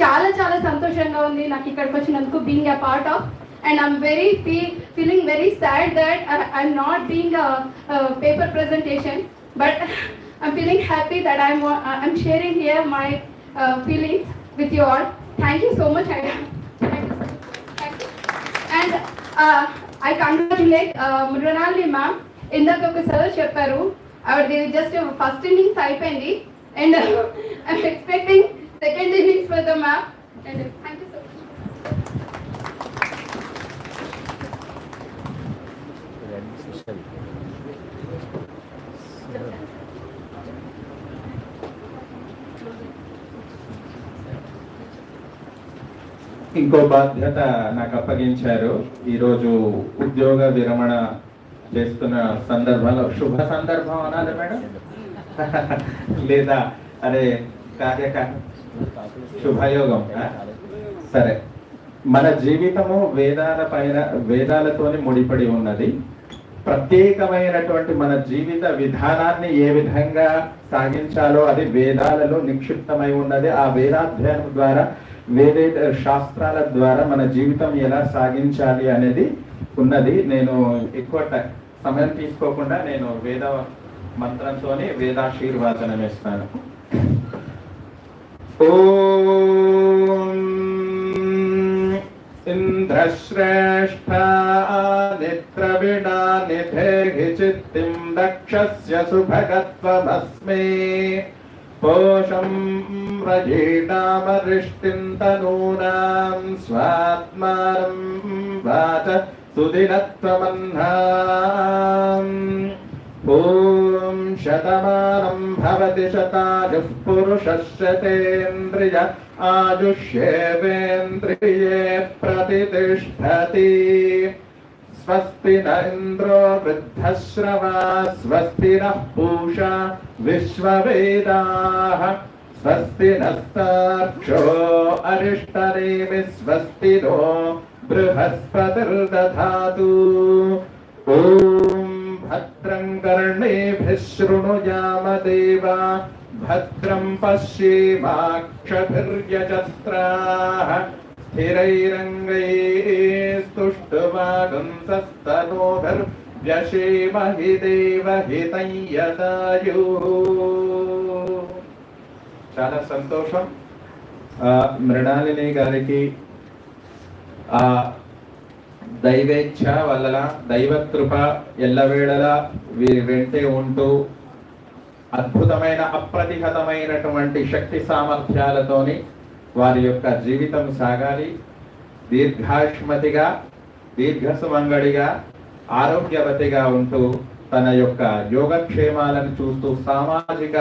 చాలా చాలా సంతోషంగా ఉంది నాకు ఇక్కడికి వచ్చినందుకు, being a part of, and I'm feeling very sad that I'm not being a paper presentation, but I'm feeling happy that I'm sharing here my feelings with you all. Thank you so much. Thank you. And I congratulate Mrinalini ma'am. ఇందాక ఒక sir చెప్పారు, ఆవిడది just first innings అయిపోయింది, and I'm expecting second innings for the ma'am. And thank you so much. ఇంకో బాధ్యత నాకు అప్పగించారు. ఈరోజు ఉద్యోగ విరమణ చేస్తున్న సందర్భంలో, శుభ సందర్భం అనాలి మేడం లేదా అరే శుభయోగం, సరే. మన జీవితము వేదాలతోని ముడిపడి ఉన్నది. ప్రత్యేకమైనటువంటి మన జీవిత విధానాన్ని ఏ విధంగా సాగించాలో అది వేదాలలో నిక్షిప్తమై ఉన్నది. ఆ వేదాధ్యయనం ద్వారా, శాస్త్రాల ద్వారా మన జీవితం ఎలా సాగించాలి అనేది ఉన్నది. నేను ఎక్కువ సమయం తీసుకోకుండా నేను వేద మంత్రంతోనే వేదాశీర్వాదనం ఇస్తాను. ఓం ఇంద్రశ్రేష్ఠ నిత్రవిణా నిధేహి చిత్తిం దక్షస్య సుభగత్వమస్మే పోషం రజీనామరిష్టిం తనూనాం స్వాత్మానం వాచ सुदिनत्वमह्नाम् ॐ शतमानं भवति शतायुः पुरुषः शतेन्द्रिय आयुष्येवेन्द्रिये प्रतितिष्ठति स्वस्ति न इन्द्रो वृद्धश्रवा स्वस्ति नः पूषा विश्ववेदाः स्वस्ति नस्तार्क्ष्यो अरिष्टनेमिः स्वस्ति नो बृहस्पतिर्दधातु ॐ भद्रं कर्णेभिः शृणुयाम देवा भद्रं पश्येमाक्षभिर्यजत्राः स्थिरैरङ्गैस्तुष्टुवागुंसस्तनोभिर्व्यशेमहि देवहितं यदायुः. చాలా సంతోషం. మృణాలిని గారికి ఆ దైవేచ్ఛ వల్ల దైవకృప ఎల్లవేళలా వీరి వెంటే ఉంటూ అద్భుతమైన అప్రతిహతమైనటువంటి శక్తి సామర్థ్యాలతోని వారి యొక్క జీవితం సాగాలి. దీర్ఘాష్మతిగా దీర్ఘసుమంగడిగా ఆరోగ్యవతిగా ఉంటూ తన యొక్క యోగక్షేమాలను చూస్తూ సామాజిక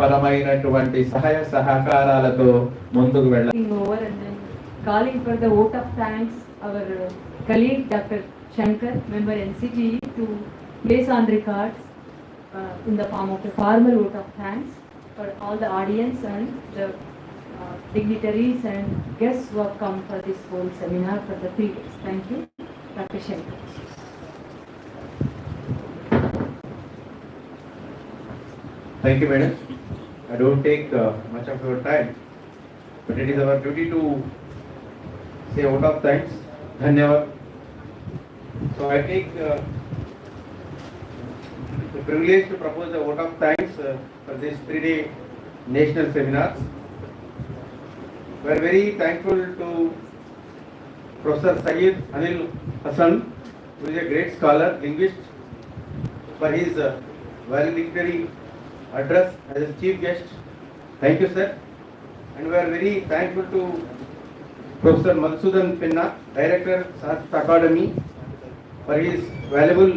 పరమైనటువంటి సహాయ సహకారాలతో ముందుకు వెళ్ళాలి. Over and then calling for the vote of thanks, our colleague Dr. Shankar, member NCGE, to place on records in the form of a formal vote of thanks for all the audience and the dignitaries and guests who have come for this whole seminar for the 3 days. Thank you, Dr. Shankar. Thank you, madam. I don't take much of your time, but it is our duty to say a vote of thanks. Dhanyavad. So I take the privilege to propose a vote of thanks for this 3-day national seminars. We are very thankful to Professor Syed Anil Hassan, who is a great scholar, linguist, for his valedictory address as a chief guest. Thank you, sir. And we are very thankful to Professor Madhusudan Penna, Director, Sanskrit Academy, for his valuable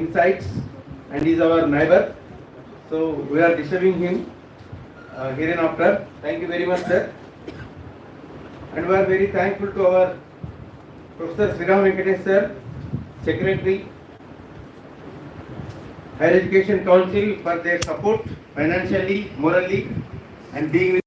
insights, and he is our neighbor. So we are disturbing him hereinafter. Thank you very much, sir. And we are very thankful to our Professor Sriram Venkatesh, sir, Secretary, Higher Education Council, for their support financially, morally, and being with